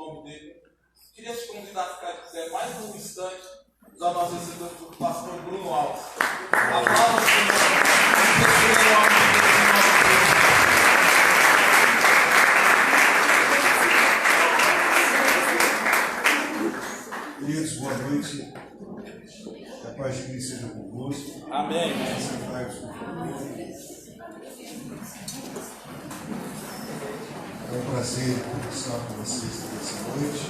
nome dele. Queria te convidar a ficar de pé mais um instante. Já nós recebemos o pastor Bruno Alves. Aplausos, Queridos, boa noite. Que a paz de Cristo seja convosco. Amém. É um prazer estar com vocês nessa noite.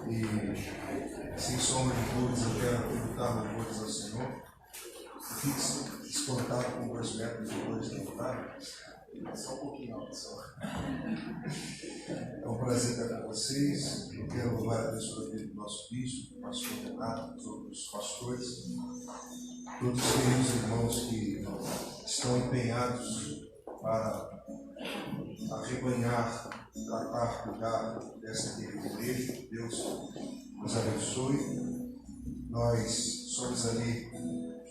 E, sem sombra de dúvidas, eu quero tributar louvores ao Senhor. Fique espantado com 2 metros e 2 de altura. Só um pouquinho alto, só. É um prazer estar com vocês. Eu quero louvar a Deus pela vida do nosso bispo, do pastor Renato, dos outros pastores, todos os queridos irmãos que estão empenhados para arrebanhar, tratar, cuidar dessa querida igreja. Deus nos abençoe. Nós somos ali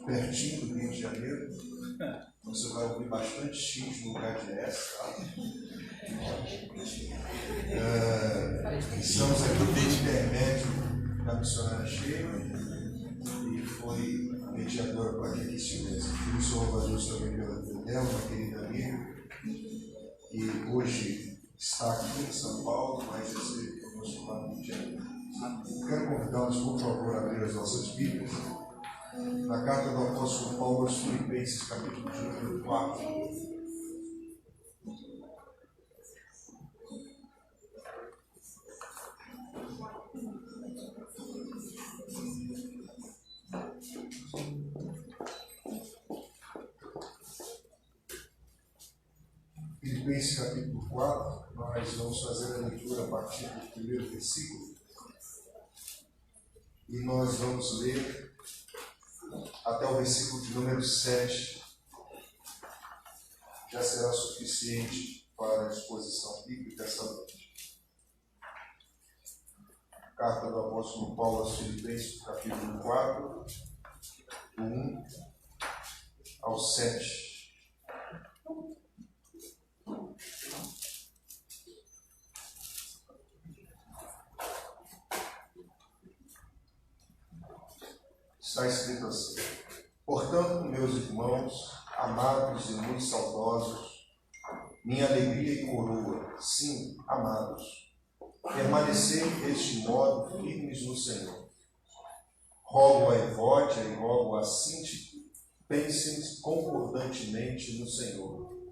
pertinho do Rio de Janeiro. Você vai ouvir bastante X no lugar de S, tá? Estamos aqui no intermédio da missionária Sheila e foi a mediadora para que estivesse. Eu sou louvo a Deus também pela vida dela, uma querida amiga, e hoje está aqui em São Paulo, mas esteve conosco lá no Rio de Janeiro. Quero convidá-los, por favor, a abrir as nossas Bíblias na carta do apóstolo Paulo aos Filipenses, capítulo de número 4. Filipenses, capítulo 4, nós vamos fazer a leitura a partir do primeiro versículo e nós vamos ler até o versículo de número 7, já será suficiente para a exposição bíblica essa noite. Carta do apóstolo Paulo aos Filipenses, capítulo 4, do 1 ao 7. Está escrito assim: portanto, meus irmãos, amados e muito saudosos, minha alegria e coroa, sim, amados, permanecei deste modo firmes no Senhor. Rogo a Evódia e rogo a Síntique, pensem concordantemente no Senhor.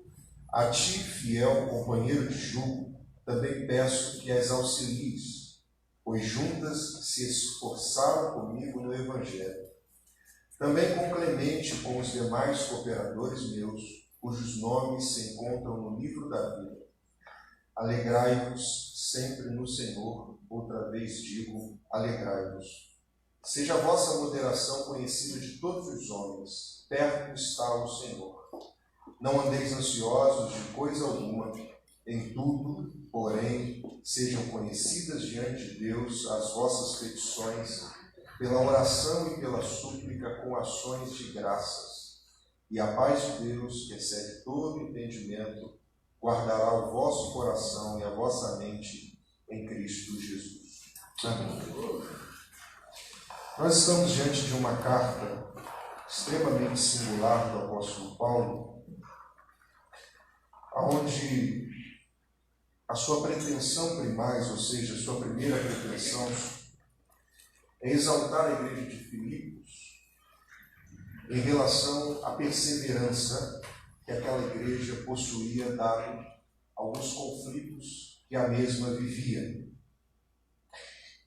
A ti, fiel companheiro de jugo, também peço que as auxilies, pois juntas se esforçaram comigo no Evangelho. Também com Clemente e com os demais cooperadores meus, cujos nomes se encontram no livro da vida. Alegrai-vos sempre no Senhor, outra vez digo, alegrai-vos. Seja a vossa moderação conhecida de todos os homens, perto está o Senhor. Não andeis ansiosos de coisa alguma, em tudo, porém, sejam conhecidas diante de Deus as vossas petições, pela oração e pela súplica com ações de graças. E a paz de Deus, que excede todo entendimento, guardará o vosso coração e a vossa mente em Cristo Jesus. Amém. Nós estamos diante de uma carta extremamente singular do apóstolo Paulo, onde a sua pretensão primais, ou seja, a sua primeira pretensão, é exaltar a igreja de Filipos em relação à perseverança que aquela igreja possuía, dado alguns conflitos que a mesma vivia.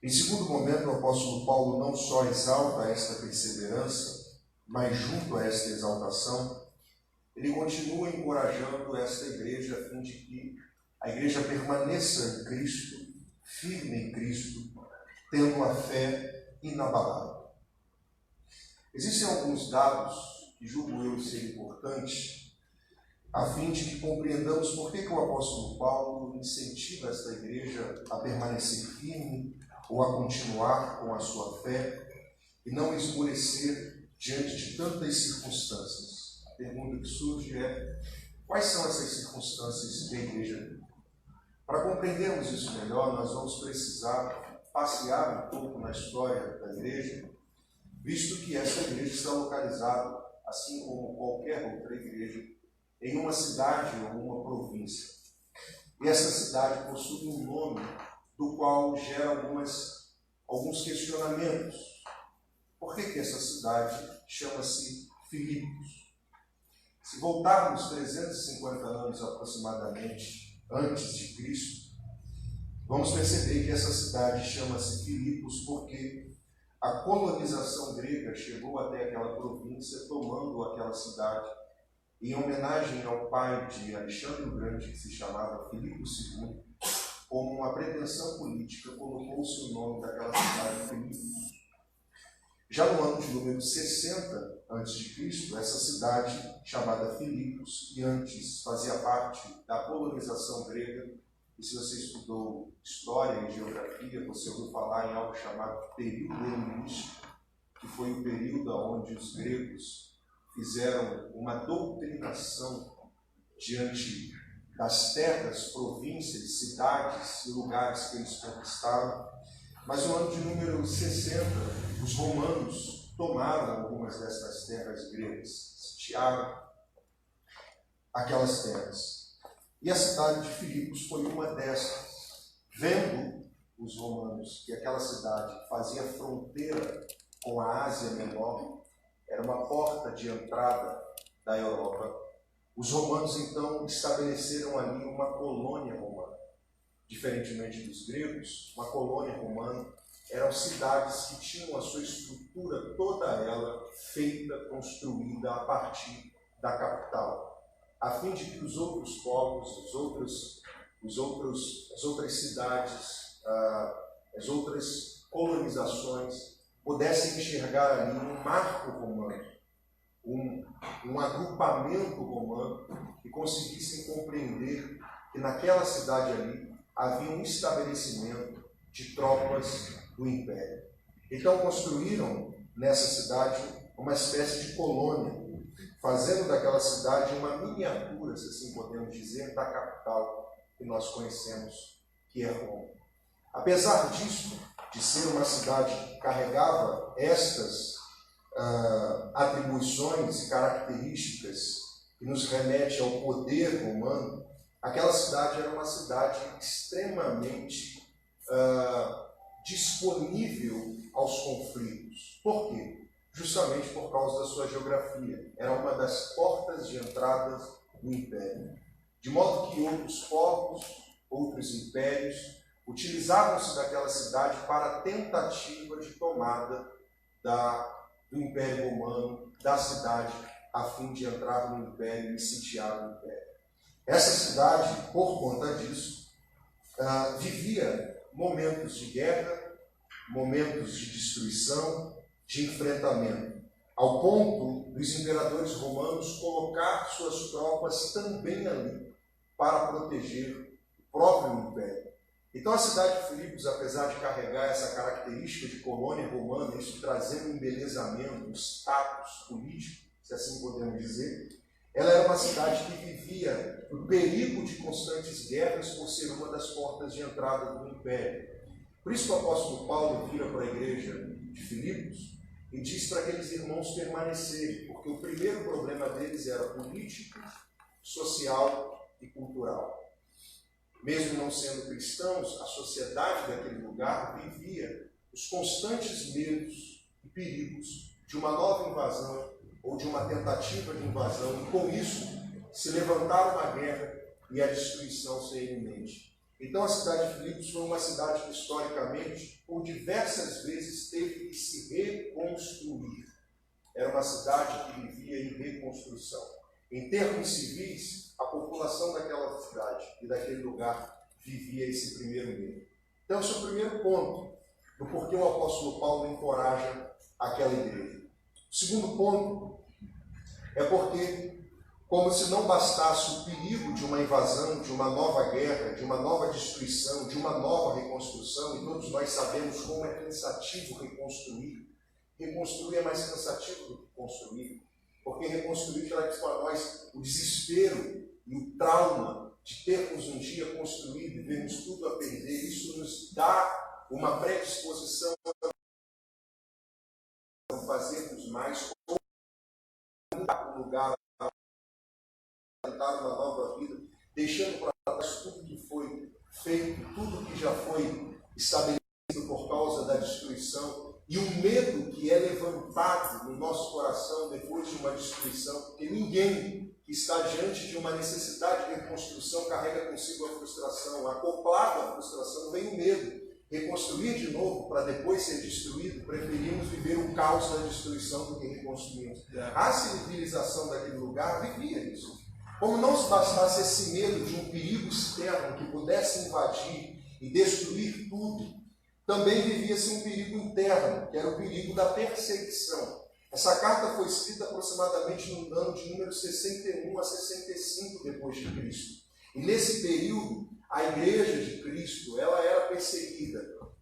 Em segundo momento, o apóstolo Paulo não só exalta esta perseverança, mas junto a esta exaltação, ele continua encorajando esta igreja a fim de que a igreja permaneça em Cristo, firme em Cristo, tendo a fé inabalável. Existem alguns dados que julgo eu ser importantes, a fim de que compreendamos por que o apóstolo Paulo incentiva esta igreja a permanecer firme ou a continuar com a sua fé e não esmorecer diante de tantas circunstâncias. A pergunta que surge é: quais são essas circunstâncias que a igreja vive? Para compreendermos isso melhor, nós vamos precisar passear um pouco na história da igreja, visto que essa igreja está localizada, assim como qualquer outra igreja, em uma cidade ou uma província. E essa cidade possui um nome do qual gera alguns questionamentos. Por que essa cidade chama-se Filipos? Se voltarmos 350 anos aproximadamente antes de Cristo, vamos perceber que essa cidade chama-se Filipos porque a colonização grega chegou até aquela província, tomando aquela cidade, em homenagem ao pai de Alexandre o Grande, que se chamava Filipe II, como uma pretensão política, colocou-se o nome daquela cidade Filipos. Já no ano de número 60 a.C., essa cidade, chamada Filipos, que antes fazia parte da colonização grega, e se você estudou história e geografia, você ouviu falar em algo chamado período helenístico, que foi o período onde os gregos fizeram uma doutrinação diante das terras, províncias, cidades e lugares que eles conquistaram. Mas no ano de número 60, os romanos tomaram algumas dessas terras gregas, sitiaram aquelas terras. E a cidade de Filipos foi uma dessas. Vendo os romanos que aquela cidade fazia fronteira com a Ásia Menor, era uma porta de entrada da Europa, os romanos então estabeleceram ali uma colônia romana. Diferentemente dos gregos, uma colônia romana eram cidades que tinham a sua estrutura toda ela feita, construída a partir da capital, a fim de que os outros povos, as outras cidades, as outras colonizações pudessem enxergar ali um marco romano, um agrupamento romano, e conseguissem compreender que naquela cidade ali havia um estabelecimento de tropas do Império. Então construíram nessa cidade uma espécie de colônia, fazendo daquela cidade uma miniatura, se assim podemos dizer, da capital que nós conhecemos, que é Roma. Apesar disso, de ser uma cidade que carregava estas atribuições e características que nos remete ao poder romano, aquela cidade era uma cidade extremamente disponível aos conflitos. Por quê? Justamente por causa da sua geografia. Era uma das portas de entrada do Império. De modo que outros povos, outros impérios, utilizavam-se daquela cidade para a tentativa de tomada do Império Romano, da cidade, a fim de entrar no Império e sitiar o Império. Essa cidade, por conta disso, vivia momentos de guerra, momentos de destruição, de enfrentamento, ao ponto dos imperadores romanos colocar suas tropas também ali para proteger o próprio império. Então a cidade de Filipos, apesar de carregar essa característica de colônia romana, isso trazendo um embelezamento, um status político, se assim podemos dizer, ela era uma cidade que vivia o perigo de constantes guerras por ser uma das portas de entrada do império. Por isso que o apóstolo Paulo vira para a igreja de Filipos e diz para aqueles irmãos permanecerem, porque o primeiro problema deles era político, social e cultural. Mesmo não sendo cristãos, a sociedade daquele lugar vivia os constantes medos e perigos de uma nova invasão ou de uma tentativa de invasão, e com isso se levantar uma guerra e a destruição ser iminente. Então a cidade de Filipos foi uma cidade que historicamente, por diversas vezes, teve que se reconstruir. Era uma cidade que vivia em reconstrução. Em termos civis, a população daquela cidade e daquele lugar vivia esse primeiro medo. Então esse é o primeiro ponto do porquê o apóstolo Paulo encoraja aquela igreja. O segundo ponto é porque, como se não bastasse o perigo de uma invasão, de uma nova guerra, de uma nova destruição, de uma nova reconstrução, e todos nós sabemos como é cansativo reconstruir. Reconstruir é mais cansativo do que construir, porque reconstruir traz para nós o desespero e o trauma de termos um dia construído e vermos tudo a perder, isso nos dá uma predisposição a fazermos mais, ou mudar o lugar, tentar uma nova vida, deixando para trás tudo que foi feito, tudo que já foi estabelecido por causa da destruição, e o medo que é levantado no nosso coração depois de uma destruição, porque ninguém que está diante de uma necessidade de reconstrução carrega consigo a frustração. Acoplado à frustração vem o medo. Reconstruir de novo para depois ser destruído, preferimos viver o caos da destruição do que reconstruirmos. A civilização daquele lugar vivia isso. Como não se bastasse esse medo de um perigo externo que pudesse invadir e destruir tudo, também vivia-se um perigo interno, que era o perigo da perseguição. Essa carta foi escrita aproximadamente no ano de número 61 a 65 depois de Cristo. E nesse período, a igreja de Cristo, ela era perseguida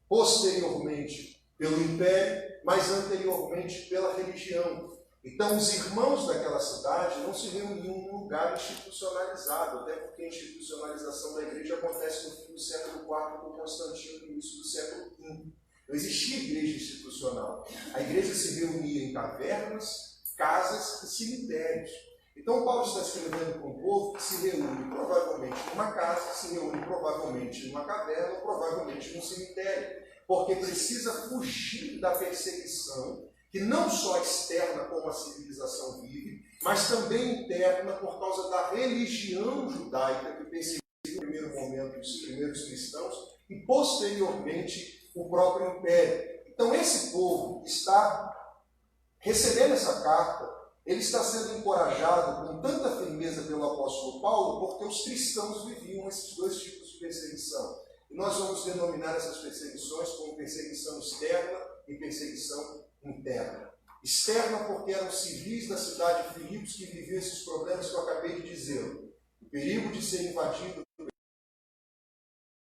posteriormente pelo império, mas anteriormente pela religião. Então, os irmãos daquela cidade não se reuniam num lugar institucionalizado, até porque a institucionalização da igreja acontece no fim do século IV com Constantino, no início do século V. Não existia igreja institucional. A igreja se reunia em cavernas, casas e cemitérios. Então, Paulo está escrevendo para um povo que se reúne provavelmente numa casa, se reúne provavelmente numa caverna ou provavelmente num cemitério, porque precisa fugir da perseguição que não só externa como a civilização vive, mas também interna por causa da religião judaica que perseguiu no primeiro momento os primeiros cristãos e posteriormente o próprio império. Então esse povo está recebendo essa carta, ele está sendo encorajado com tanta firmeza pelo apóstolo Paulo, porque os cristãos viviam esses dois tipos de perseguição. E nós vamos denominar essas perseguições como perseguição externa e perseguição interna. Externa porque eram civis da cidade de Filipos que viviam esses problemas que eu acabei de dizer. O perigo de ser invadido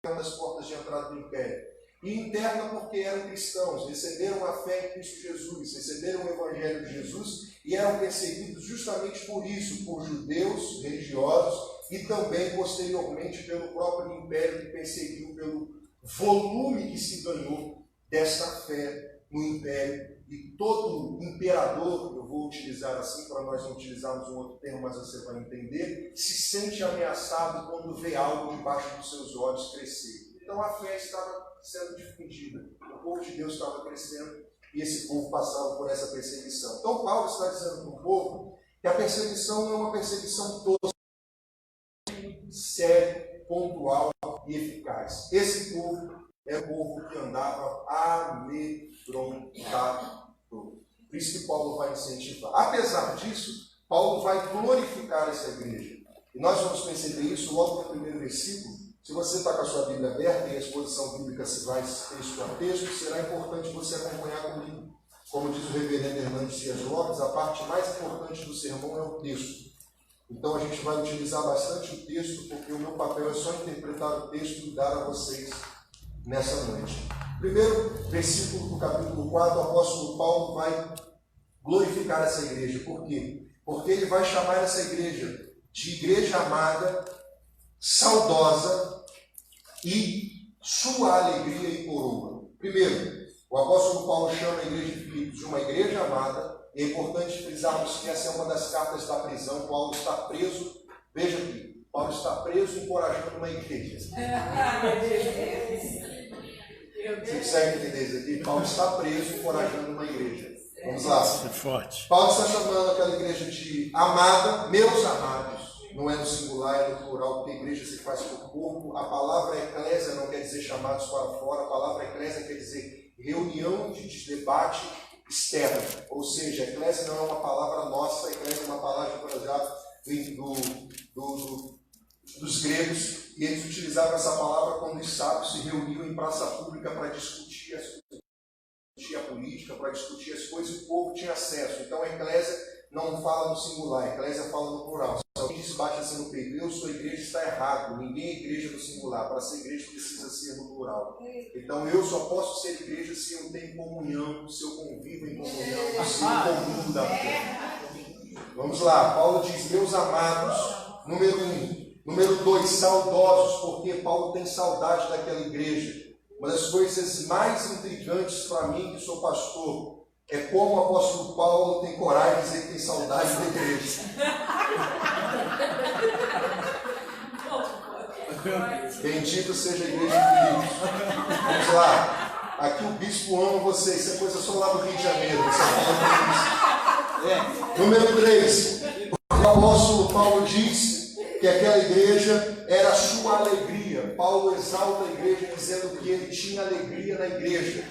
das portas de entrada do império. E interna porque eram cristãos, receberam a fé em Cristo Jesus, receberam o Evangelho de Jesus e eram perseguidos justamente por isso, por judeus religiosos e também posteriormente pelo próprio império que perseguiu pelo volume que se ganhou desta fé no império. E todo imperador, eu vou utilizar assim para nós não utilizarmos um outro termo, mas você vai entender, se sente ameaçado quando vê algo debaixo dos seus olhos crescer. Então a fé estava sendo difundida, o povo de Deus estava crescendo e esse povo passava por essa perseguição. Então Paulo está dizendo para o povo que a perseguição não é uma perseguição toda, séria, pontual e eficaz. Esse povo é o povo que andava amedrontado. Por isso que Paulo vai incentivar. Apesar disso, Paulo vai glorificar essa igreja. E nós vamos perceber isso logo no primeiro versículo. Se você está com a sua Bíblia aberta e a exposição bíblica se vai texto a texto, será importante você acompanhar comigo. Como diz o reverendo Hernandes Dias Lopes, a parte mais importante do sermão é o texto. Então a gente vai utilizar bastante o texto, porque o meu papel é só interpretar o texto e dar a vocês nessa noite. Primeiro versículo do capítulo 4, o apóstolo Paulo vai glorificar essa igreja. Por quê? Porque ele vai chamar essa igreja de igreja amada, saudosa e sua alegria e coroa. Primeiro, o apóstolo Paulo chama a igreja de Filipos de uma igreja amada. É importante frisarmos que essa é uma das cartas da prisão. Paulo está preso. Veja aqui, Paulo está preso encorajando uma igreja. Você consegue entender isso aqui? Paulo está preso encorajando uma igreja. Vamos lá. É forte. Paulo está chamando aquela igreja de amada, meus amados. Não é no singular, é no plural, porque a igreja se faz por corpo. A palavra eclésia não quer dizer chamados para fora. A palavra eclésia quer dizer reunião de debate externo. Ou seja, eclésia não é uma palavra nossa, a eclésia é uma palavra, por exemplo, dos gregos, e eles utilizavam essa palavra quando os sábios se reuniam em praça pública para discutir a política, para discutir as coisas, e o povo tinha acesso. Então a eclésia não fala no singular, a eclésia fala no plural. Se alguém se bate assim no peito, eu sou igreja, está errado. Ninguém é igreja no singular. Para ser igreja precisa ser no plural. Então eu só posso ser igreja se eu tenho comunhão, se eu convivo em comunhão, se eu comungo da fé. Vamos lá, Paulo diz, meus amados, número 1. Número 2, saudosos, porque Paulo tem saudade daquela igreja. Uma das coisas mais intrigantes para mim, que sou pastor, é como o apóstolo Paulo tem coragem de dizer que tem saudade da igreja. Bendito seja a igreja de Filipos. Vamos lá. Aqui o bispo ama vocês. Isso é coisa só lá do Rio de Janeiro. Número 3. O apóstolo Paulo diz que aquela igreja era a sua alegria. Paulo exalta a igreja dizendo que ele tinha alegria na igreja.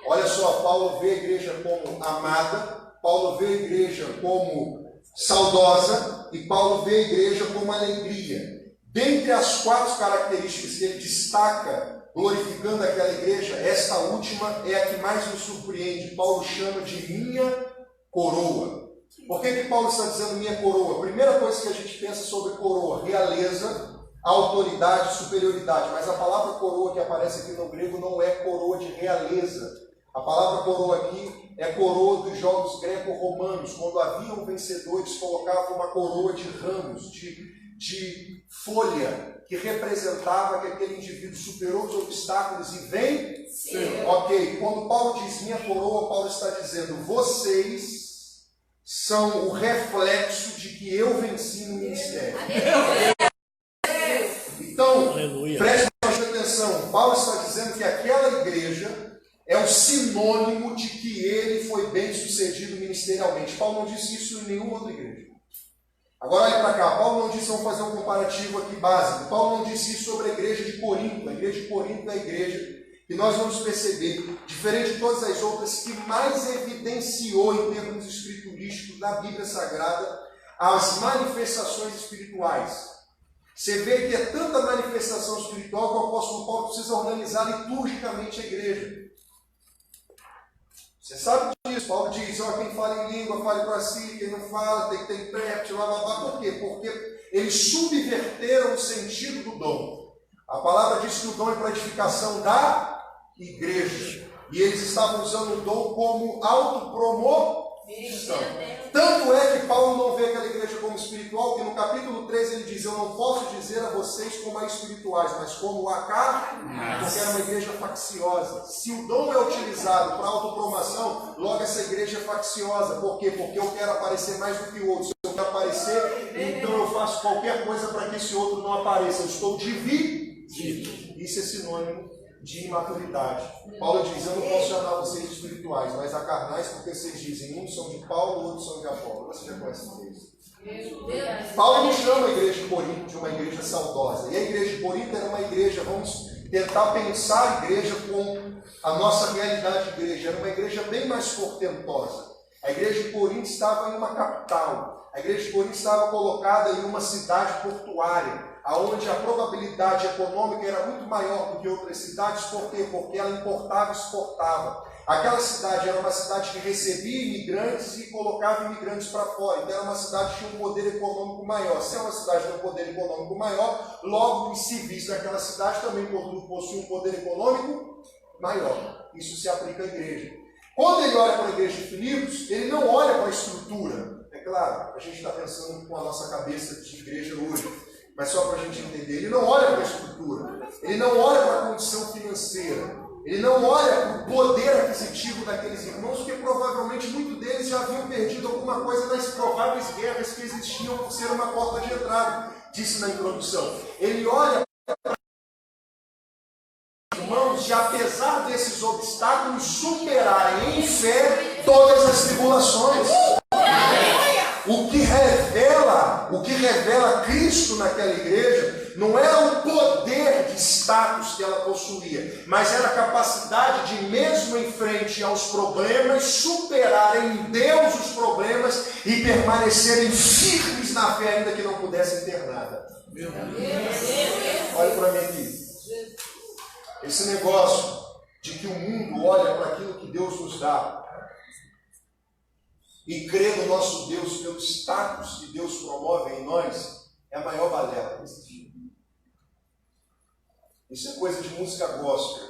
Olha só, Paulo vê a igreja como amada, Paulo vê a igreja como saudosa e Paulo vê a igreja como alegria. Dentre as 4 características que ele destaca, glorificando aquela igreja, esta última é a que mais nos surpreende. Paulo chama de minha coroa. Por que Paulo está dizendo minha coroa? A primeira coisa que a gente pensa sobre coroa, realeza, autoridade, superioridade. Mas a palavra coroa que aparece aqui no grego não é coroa de realeza. A palavra coroa aqui é coroa dos jogos greco-romanos. Quando haviam vencedores, colocavam uma coroa de ramos, de folha, que representava que aquele indivíduo superou os obstáculos e venceu. Ok, quando Paulo diz minha coroa, Paulo está dizendo, vocês são o reflexo de que eu venci no ministério. Então, preste bastante atenção. Paulo está dizendo que aquela igreja é o sinônimo de que ele foi bem sucedido ministerialmente. Paulo não disse isso em nenhuma outra igreja. Agora olha para cá, Paulo não disse, vamos fazer um comparativo aqui básico. Paulo não disse isso sobre a igreja de Corinto. A igreja de Corinto é a igreja que nós vamos perceber, diferente de todas as outras, que mais evidenciou em termos escriturísticos na Bíblia Sagrada as manifestações espirituais. Você vê que é tanta manifestação espiritual que o apóstolo Paulo precisa organizar liturgicamente a igreja. Você sabe disso, Paulo diz, quem fala em língua, fale para si, quem não fala, tem que ter intérprete, blá blá blá. Por quê? Porque eles subverteram o sentido do dom. A palavra diz que o dom é para a edificação da igreja. E eles estavam usando o dom como autopromoção. Tanto é que Paulo não vê aquela igreja como espiritual, que no capítulo 3 ele diz, eu não posso dizer a vocês como a espirituais, mas como a carne, porque era uma igreja facciosa. Se o dom é utilizado para autopromoção, logo essa igreja é facciosa. Por quê? Porque eu quero aparecer mais do que o outro. Se eu quero aparecer, então eu faço qualquer coisa para que esse outro não apareça. Eu estou dividido. Isso é sinônimo de imaturidade. Paulo diz, eu não posso chamar vocês de espirituais, mas a carnais, porque vocês dizem, uns são de Paulo, outros são de Apolo. Você já conhece isso? Paulo não chama a igreja de Corinto de uma igreja saudosa. E a igreja de Corinto era uma igreja, vamos tentar pensar a igreja com a nossa realidade de igreja. Era uma igreja bem mais portentosa. A igreja de Corinto estava em uma capital. A igreja de Corinto estava colocada em uma cidade portuária, onde a probabilidade econômica era muito maior do que outras cidades. Por quê? Porque ela importava e exportava. Aquela cidade era uma cidade que recebia imigrantes e colocava imigrantes para fora. Então era uma cidade que tinha um poder econômico maior. Se é uma cidade com um poder econômico maior, logo os civis daquela cidade também possuem um poder econômico maior. Isso se aplica à igreja. Quando ele olha para a igreja de Filipos, ele não olha para a estrutura. É claro, a gente está pensando com a nossa cabeça de igreja hoje. Mas só para a gente entender, ele não olha para a estrutura, ele não olha para a condição financeira, ele não olha para o poder aquisitivo daqueles irmãos, porque provavelmente muitos deles já haviam perdido alguma coisa nas prováveis guerras que existiam por ser uma porta de entrada, disse na introdução. Ele olha para os irmãos de, apesar desses obstáculos, superarem em fé todas as tribulações. O que revela Cristo naquela igreja não era o poder de status que ela possuía, mas era a capacidade de, mesmo em frente aos problemas, superar em Deus os problemas e permanecerem firmes na fé, ainda que não pudessem ter nada. Olha para mim aqui. Esse negócio de que o mundo olha para aquilo que Deus nos dá e crê no nosso Deus pelo status que Deus promove em nós, é a maior balela que existe. Isso é coisa de música gospel.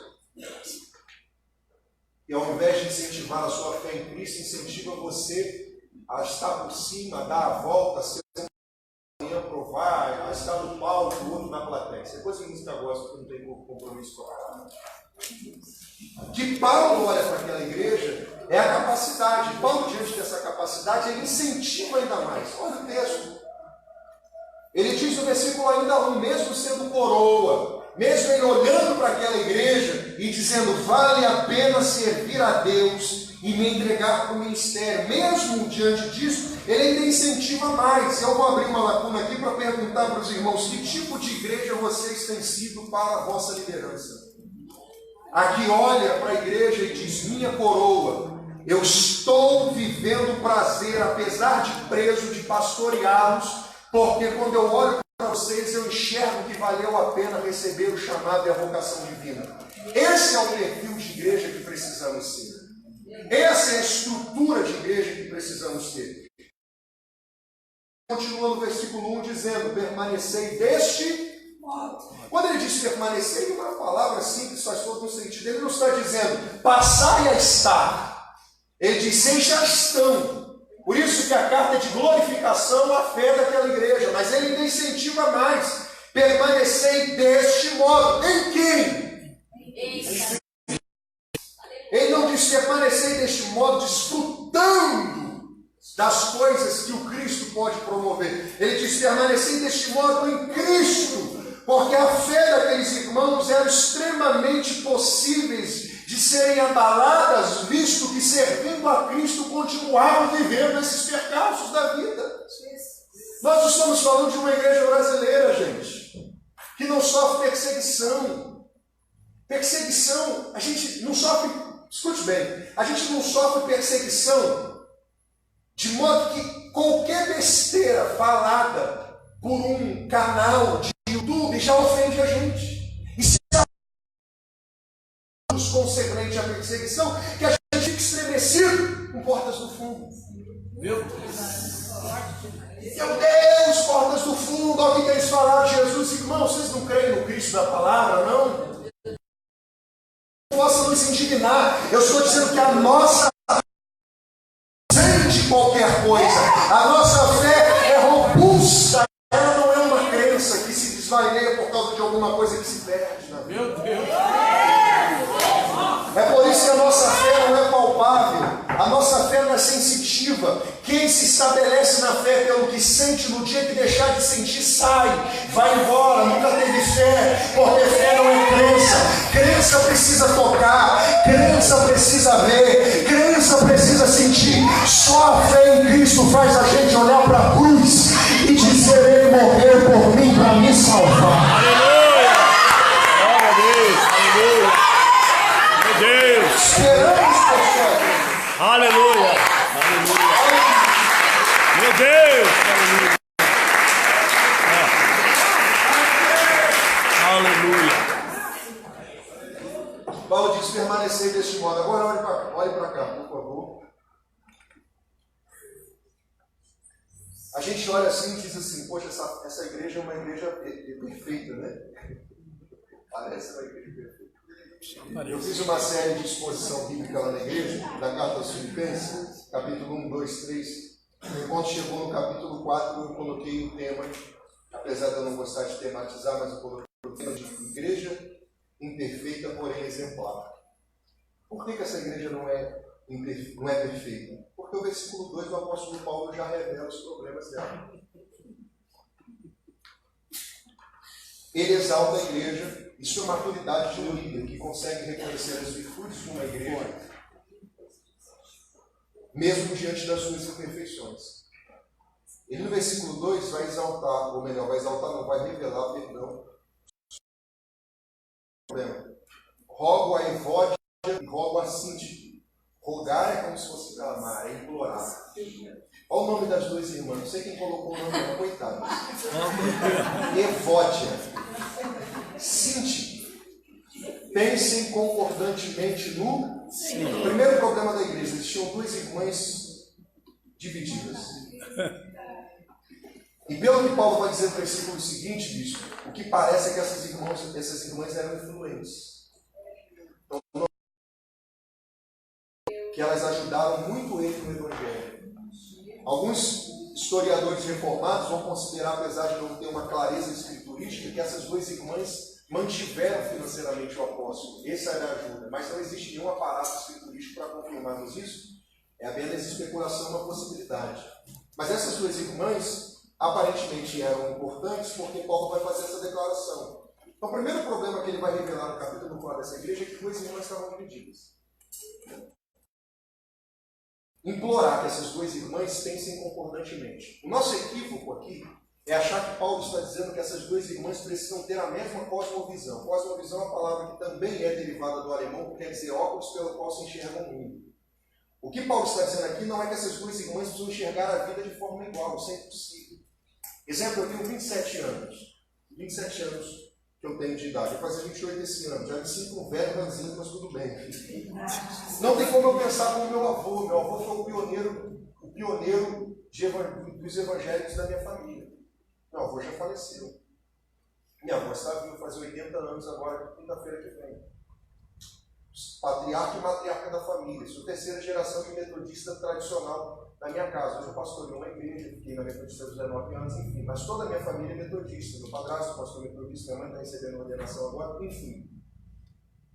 E ao invés de incentivar a sua fé em Cristo, incentiva você a estar por cima, a dar a volta, a ser amanhã provar, a estar no palco, compromisso com a palavra. O que Paulo olha para aquela igreja é a capacidade. Paulo, diante dessa capacidade, ele incentiva ainda mais. Olha o texto. Ele diz no versículo ainda 1, mesmo sendo coroa, mesmo ele olhando para aquela igreja e dizendo, vale a pena servir a Deus e me entregar para o ministério, mesmo diante disso, ele ainda incentiva mais. Eu vou abrir uma lacuna aqui para perguntar para os irmãos, que tipo de igreja vocês têm sido para a vossa liderança? Aqui olha para a igreja e diz, minha coroa, eu estou vivendo prazer, apesar de preso, de pastoreá-los, porque quando eu olho para vocês, eu enxergo que valeu a pena receber o chamado e a vocação divina. Esse é o perfil de igreja que precisamos ser. Essa é a estrutura de igreja que precisamos ter. Continua no versículo 1 dizendo, permanecei deste modo. Quando ele diz permanecer, é uma palavra simples, faz todo um sentido. Ele não está dizendo passai a estar. Ele diz, vocês já estão. Por isso que a carta é de glorificação à fé daquela igreja. Mas ele ainda incentiva mais. Permanecei deste modo. Em quem? Ele não diz permanecer deste modo, desfrutando das coisas que o Cristo pode promover. Ele diz permanecer deste modo em Cristo. Porque a fé daqueles irmãos era extremamente possíveis de serem abaladas, visto que servindo a Cristo continuavam vivendo esses percalços da vida. Nós estamos falando de uma igreja brasileira, gente, que não sofre perseguição. Perseguição, a gente não sofre, escute bem, a gente não sofre perseguição de modo que qualquer besteira falada por um canal de YouTube já ofende a gente. E se os concernente à perseguição, que a gente fica estremecido com portas do fundo. Meu Deus, portas do fundo, olha o que eles falaram de Jesus. Irmãos, vocês não creem no Cristo da palavra, não? Não possa nos indignar. Eu estou dizendo que a nossa de qualquer coisa, a nossa fé é robusta. Ela não é uma crença que se desvaneia por causa de alguma coisa que se perde na vida. Meu Deus! É por isso que a nossa fé não é palpável, a nossa fé não é sensitiva. Quem se estabelece na fé pelo que sente, no dia que deixar de sentir, sai, vai embora, nunca teve fé, porque fé não é crença. Crença precisa tocar, crença precisa ver, crença precisa sentir. Só a fé em Cristo faz a gente olhar para a cruz e dizer, ele morreu por mim para me salvar. Aleluia! Glória a Deus! Aleluia! Deus! Esperamos por sua vida. Aleluia! Aleluia! Meu Deus! Aleluia! Aleluia! Paulo diz permanecer deste modo. Agora olhe para cá, por favor. A gente olha assim e diz assim, poxa, essa igreja é uma igreja perfeita, né? Parece uma igreja perfeita. Eu fiz uma série de exposição bíblica lá na igreja, da carta aos Filipenses, capítulo 1, 2, 3. Quando chegou no capítulo 4, eu coloquei o tema, apesar de eu não gostar de tematizar, mas eu coloquei o tema de igreja imperfeita, porém exemplar. Por que essa igreja não é perfeita? Porque o versículo 2 do apóstolo Paulo já revela os problemas dela. Ele exalta a igreja. Isso é maturidade de um líder que consegue reconhecer as virtudes de uma igreja, mesmo diante das suas imperfeições. Ele no versículo 2 vai exaltar, ou melhor, vai revelar, perdão, rogo a Evódia e rogo a Síntique. Rogar é como se fosse clamar, é implorar. Olha o nome das duas irmãs, não sei quem colocou o nome dela, coitada. Evódia, Síntique. Pensem concordantemente no primeiro problema da igreja. Existiam duas irmãs divididas. E pelo que Paulo vai dizer no versículo seguinte, bispo, o que parece é que essas irmãs eram influentes. Então, que elas ajudaram muito ele no Evangelho. Alguns historiadores reformados vão considerar, apesar de não ter uma clareza escriturística, que essas duas irmãs mantiveram financeiramente o apóstolo. Essa era a ajuda. Mas não existe nenhum aparato escriturístico para confirmarmos isso. É apenas especulação, uma possibilidade. Mas essas duas irmãs aparentemente eram importantes porque Paulo vai fazer essa declaração. Então, o primeiro problema que ele vai revelar no capítulo 4 dessa igreja é que duas irmãs estavam divididas. Implorar que essas duas irmãs pensem concordantemente. O nosso equívoco aqui é achar que Paulo está dizendo que essas duas irmãs precisam ter a mesma cosmovisão. Cosmovisão é uma palavra que também é derivada do alemão, que quer dizer óculos pelo qual se enxerga o mundo. O que Paulo está dizendo aqui não é que essas duas irmãs precisam enxergar a vida de forma igual, isso é impossível. Exemplo, eu tenho 27 anos. 27 anos que eu tenho de idade. Eu vou fazer 28 esse ano. Já me sinto um velho ranzinho, mas tudo bem. Não tem como eu pensar como meu avô. Meu avô foi o pioneiro dos evangélicos da minha família. Meu avô já faleceu. Minha avó está viva, faz 80 anos agora, quinta-feira que vem. Patriarca e matriarca da família. Sou terceira geração de metodista tradicional na minha casa. Hoje eu pastoreio uma igreja, fiquei na metodista há 19 anos, enfim. Mas toda a minha família é metodista. Meu padrasto é pastor metodista, minha mãe está recebendo ordenação agora, enfim.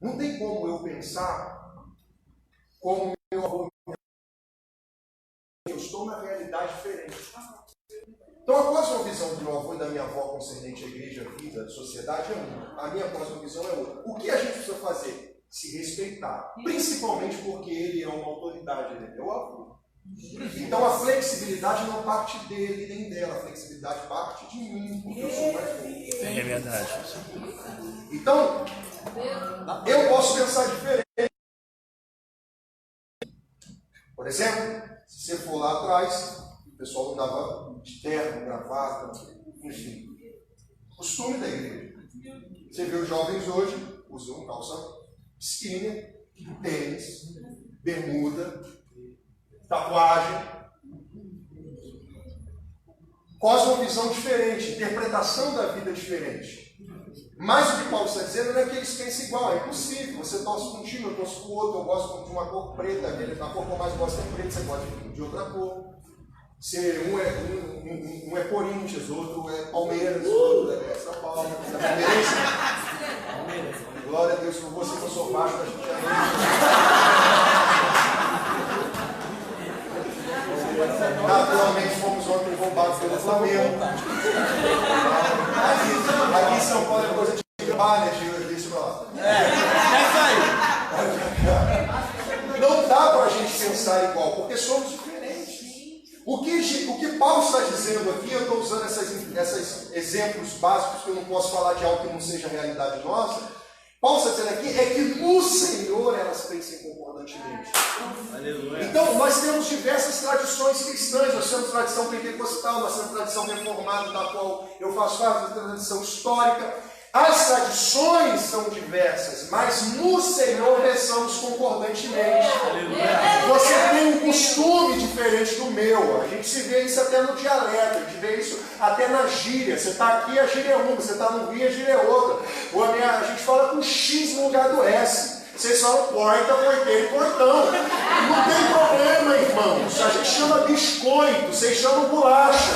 Não tem como eu pensar como meu avô. Eu estou na realidade diferente. Então a cosmovisão do meu avô e da minha avó concernente à igreja, à vida, à sociedade é uma. A minha cosmovisão é outra. O que a gente precisa fazer? Se respeitar. Principalmente porque ele é uma autoridade, ele é meu avô. Então a flexibilidade não parte dele nem dela, a flexibilidade parte de mim, porque eu sou mais novo. É verdade. Então, eu posso pensar diferente. Por exemplo, se você for lá atrás, o pessoal andava de terno, gravata, enfim. Costume da igreja. Você vê os jovens hoje, usam calça skinny, tênis, bermuda, tatuagem. Cosmovisão diferente, interpretação da vida diferente. Mas o que Paulo está dizendo não é que eles pensem igual, é impossível. Você torce com um time, eu torço com o outro, eu gosto de uma cor preta, a cor que eu mais gosto é preta, você gosta de outra cor. Um é Corinthians, outro é Palmeiras, outro é São Paulo. É Palmeiras? Glória a Deus, por você que eu sou baixo, a gente Naturalmente fomos ontem roubados pelo Flamengo. Aqui em São Paulo é coisa de trabalho, deixa pra lá. Não dá para a gente pensar igual, porque somos diferentes. O que Paulo está dizendo aqui, eu estou usando esses exemplos básicos, que eu não posso falar de algo que não seja realidade nossa. Paulo está dizendo aqui é que no Senhor elas pensem concordantemente. Aleluia. Então, nós temos diversas tradições cristãs. Nós temos tradição pentecostal, nós temos tradição reformada, da qual eu faço parte, da tradição histórica. As tradições são diversas, mas no Senhor rezamos concordantemente. Aleluia. Você tem um costume diferente do meu. A gente se vê isso até no dialeto, a gente vê isso até na gíria. Você está aqui, a gíria é uma, você está no Rio, a gíria é outra. A gente fala com X no lugar do S. Vocês falam porta, porteiro e portão. Não tem problema, irmãos. A gente chama biscoito, vocês chamam bolacha.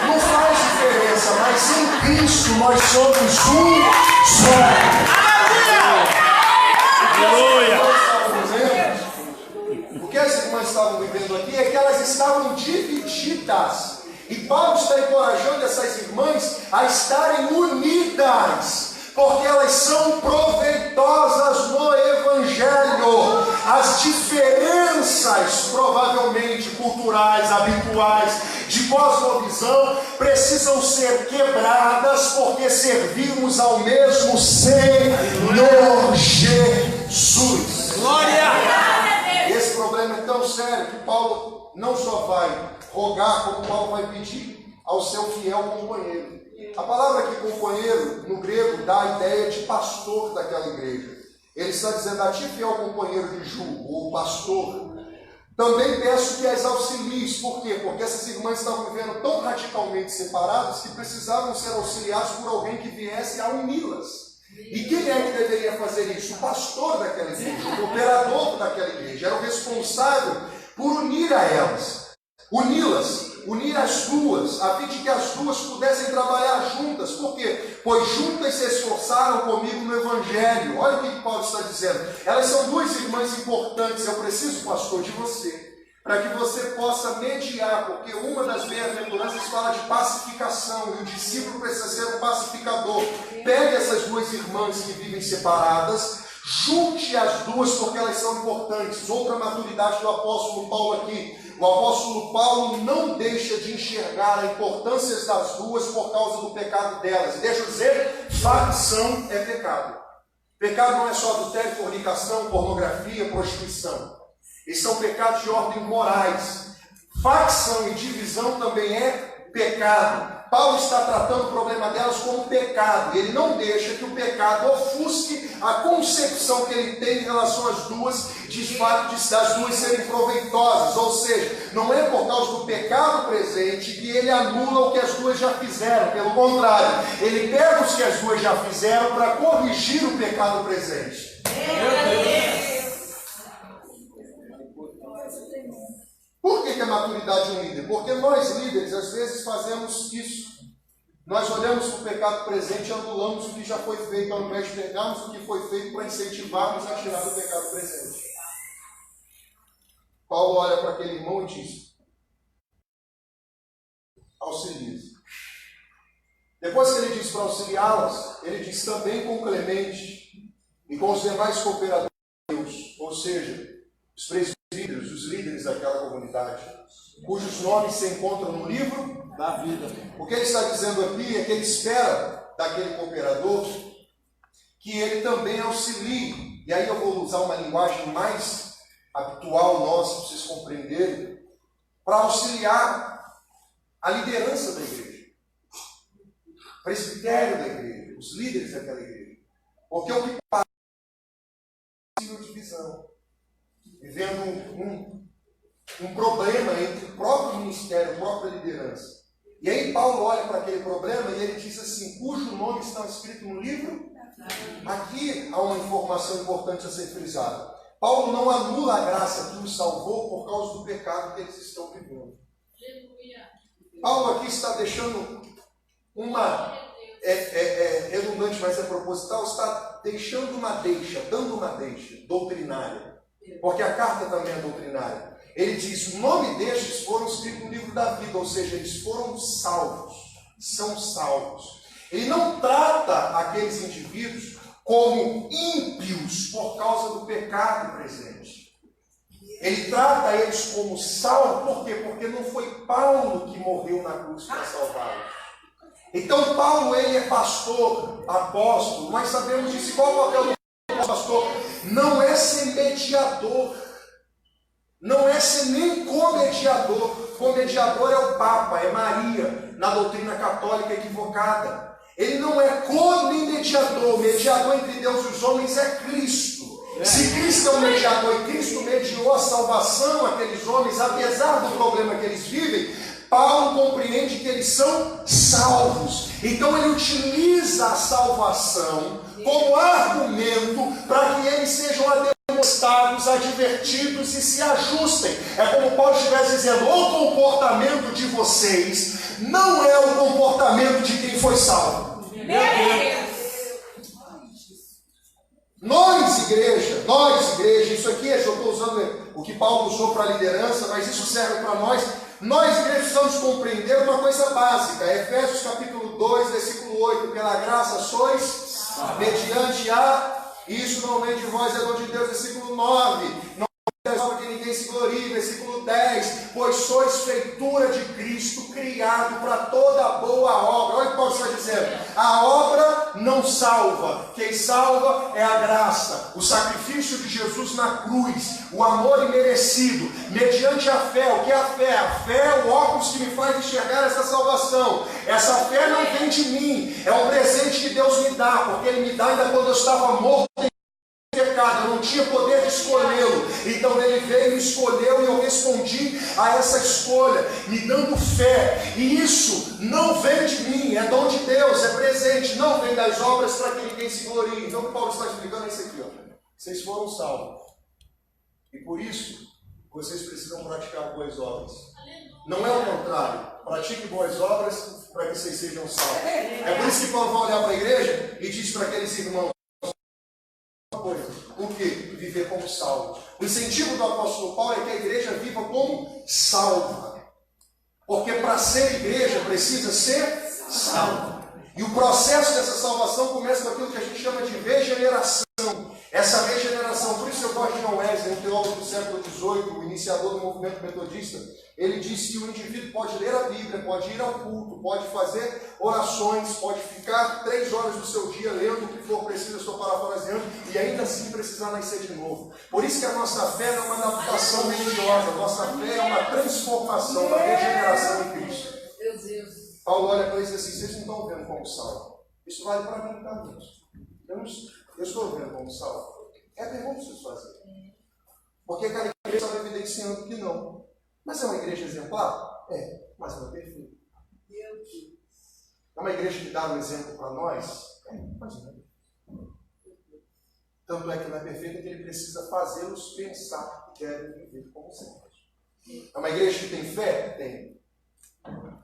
Não faz diferença, mas em Cristo nós somos um só. Aleluia! O que as irmãs estavam vivendo aqui é que elas estavam divididas. E Paulo está encorajando essas irmãs a estarem unidas. Porque elas são proveitosas no Evangelho. As diferenças, provavelmente culturais, habituais, de cosmovisão, precisam ser quebradas, porque servimos ao mesmo Senhor Jesus. Glória! Esse problema é tão sério que Paulo não só vai rogar, como Paulo vai pedir ao seu fiel companheiro. A palavra aqui, companheiro, no grego, dá a ideia de pastor daquela igreja. Ele está dizendo a ti, fiel companheiro de julgo, ou pastor, também peço que as auxilies. Por quê? Porque essas irmãs estavam vivendo tão radicalmente separadas que precisavam ser auxiliadas por alguém que viesse a uni-las. E quem é que deveria fazer isso? O pastor daquela igreja, o operador daquela igreja, era o responsável por unir a elas, uni-las. unir as duas, a fim de que as duas pudessem trabalhar juntas. Por quê? Pois juntas se esforçaram comigo no Evangelho. Olha o que Paulo está dizendo. Elas são duas irmãs importantes. Eu preciso, pastor, de você, para que você possa mediar, porque uma das bem-aventuranças fala de pacificação, e o discípulo precisa ser um pacificador. Pegue essas duas irmãs que vivem separadas, junte as duas, porque elas são importantes. Outra maturidade do apóstolo Paulo aqui. O apóstolo Paulo não deixa de enxergar a importância das duas por causa do pecado delas. E deixa eu dizer, facção é pecado. Pecado não é só adultério, fornicação, pornografia, prostituição. Esses são pecados de ordem morais. Facção e divisão também é pecado. Paulo está tratando o problema delas como pecado. E ele não deixa que o pecado ofusque a concepção que ele tem em relação às duas, de fato das duas serem proveitosas. Ou seja, não é por causa do pecado presente que ele anula o que as duas já fizeram. Pelo contrário, ele pega os que as duas já fizeram para corrigir o pecado presente. Meu Deus! Por que a maturidade é um líder? Porque nós líderes às vezes fazemos isso. Nós olhamos para o pecado presente e anulamos o que já foi feito, ao invés de pegarmos o que foi feito para incentivarmos a tirar do pecado presente. Paulo olha para aquele irmão e diz: auxilie. Depois que ele diz para auxiliá-las, ele diz também com Clemente e com os demais cooperadores de Deus, ou seja, os presbíteros, os líderes daquela comunidade, cujos nomes se encontram no livro da vida. O que ele está dizendo aqui é que ele espera daquele cooperador que ele também auxilie. E aí eu vou usar uma linguagem mais habitual nossa, para vocês compreenderem, para auxiliar a liderança da igreja, o presbitério da igreja, os líderes daquela igreja. Porque o que passa é uma divisão, vivendo um problema entre o próprio ministério, a própria liderança. E aí Paulo olha para aquele problema e ele diz assim: cujo nome está escrito no livro? Aqui há uma informação importante a ser frisada. Paulo não anula a graça que os salvou por causa do pecado que eles estão vivendo. Paulo aqui está deixando redundante, mas é proposital, está deixando dando uma deixa doutrinária. Porque a carta também é doutrinária. Ele diz: o nome destes foram escritos no livro da vida, ou seja, eles foram salvos, são salvos. Ele não trata aqueles indivíduos como ímpios por causa do pecado presente. Ele trata eles como salvos, por quê? Porque não foi Paulo que morreu na cruz para salvá-los. Então Paulo, ele é pastor, apóstolo, nós sabemos disso. Qual é o papel do pastor? Não é ser mediador. Não é ser nem comediador. Comediador é o Papa, é Maria, na doutrina católica equivocada. Ele não é nem mediador. O mediador entre Deus e os homens é Cristo. Se Cristo é o mediador e Cristo mediou a salvação àqueles homens, apesar do problema que eles vivem, Paulo compreende que eles são salvos. Então ele utiliza a salvação como argumento para que eles sejam ademoestados, advertidos e se ajustem. É como Paulo estivesse dizendo: o comportamento de vocês não é o comportamento de quem foi salvo. Nós, igreja, isso aqui eu estou usando o que Paulo usou para a liderança, mas isso serve para nós. Nós, igreja, precisamos compreender uma coisa básica. Efésios capítulo 2, versículo 8. Pela graça sois, mediante isso não vem de vós, é dom de Deus. Versículo 9. Não é para que ninguém se glorie. Versículo 10. Pois sois feitura de Cristo, criado para toda boa obra. Olha o que Paulo está dizendo. A obra não salva. Quem salva é a graça. O sacrifício de Jesus na cruz. O amor imerecido. Mediante a fé. O que é a fé? A fé é o óculos que me faz enxergar essa salvação. Essa fé não vem de mim. É um presente que Deus me dá. Porque Ele me dá ainda quando eu estava morto em pecado. Eu não tinha poder de escolhê-lo. Então Ele veio e escolheu, e eu respondi a essa escolha, me dando fé. E isso não vem de mim, é dom de Deus, é presente, não vem das obras para que ninguém se glorie. Então o que Paulo está explicando é isso aqui, ó. Vocês foram salvos. E por isso, vocês precisam praticar boas obras. Não é o contrário. Pratique boas obras para que vocês sejam salvos. É por isso que Paulo vai olhar para a igreja e diz para aqueles irmãos uma coisa. O quê? Viver como salvo. O incentivo do apóstolo Paulo é que a igreja viva como salva. Porque para ser igreja precisa ser salva. E o processo dessa salvação começa com aquilo que a gente chama de regeneração. Essa regeneração, por isso eu gosto de John Wesley, um teólogo do século XVIII, o iniciador do movimento metodista. Ele disse que o indivíduo pode ler a Bíblia, pode ir ao culto, pode fazer orações, pode ficar 3 horas do seu dia lendo o que for preciso, eu estou parafraseando, e ainda assim precisar nascer de novo. Por isso que a nossa fé não é uma adaptação religiosa, a nossa fé é uma transformação, uma regeneração em Cristo. Meu Deus. Paulo olha para eles assim, vocês não estão vendo como salvo. Isso vale para mim, tá, gente? Eu estou vendo como salvo. É a pergunta que vocês fazem. Porque aquela igreja estava evidenciando que não. Mas é uma igreja exemplar? É, mas não é perfeita. É uma igreja que dá um exemplo para nós? É, mas não é. Tanto é que não é perfeita que ele precisa fazê-los pensar que devem viver como salvos. É uma igreja que tem fé? Tem.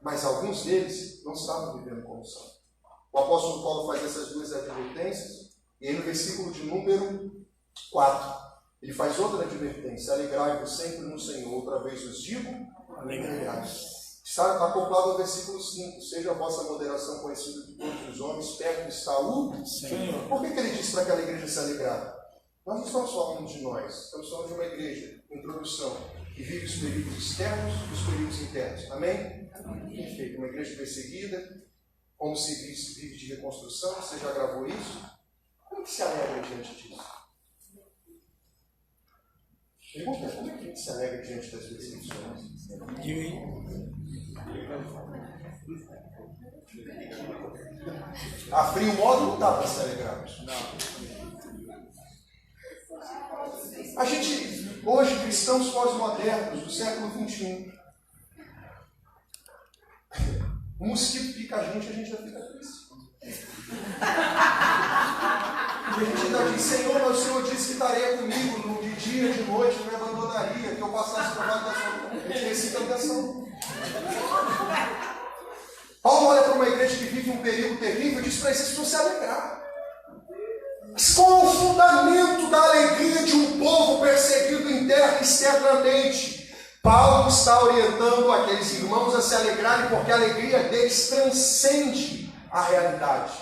Mas alguns deles não estavam vivendo como salvos. O apóstolo Paulo faz essas 2 advertências, e aí no versículo de número 4, ele faz outra advertência: alegrai-vos sempre no Senhor. Outra vez os digo, alegrai-vos. Está acoplado ao versículo 5, seja a vossa moderação conhecida de todos os homens, perto está o Senhor. Por que ele diz para aquela igreja se alegrar? Nós não estamos falando de nós, estamos falando de uma igreja, introdução, que vive os períodos externos e os períodos internos. Amém? Perfeito. Uma igreja perseguida, como se vive de reconstrução, você já gravou isso? Como que se alegra diante disso? Pergunta, como é que a gente se alegra diante das perseguições? A frio modo não dá para se alegrar. A gente, hoje, cristãos pós-modernos do século XXI, o mosquito pica a gente já fica triste. E a gente ainda diz: Senhor, mas o Senhor disse que estaria comigo no de dia, de noite, não me abandonaria, que eu passasse por baixo da sua. A gente recita a canção. Paulo olha para uma igreja que vive um perigo terrível e diz para eles: vocês precisam se alegrar. Mas qual é o fundamento da alegria de um povo perseguido interna e externamente? Paulo está orientando aqueles irmãos a se alegrarem, porque a alegria deles transcende a realidade.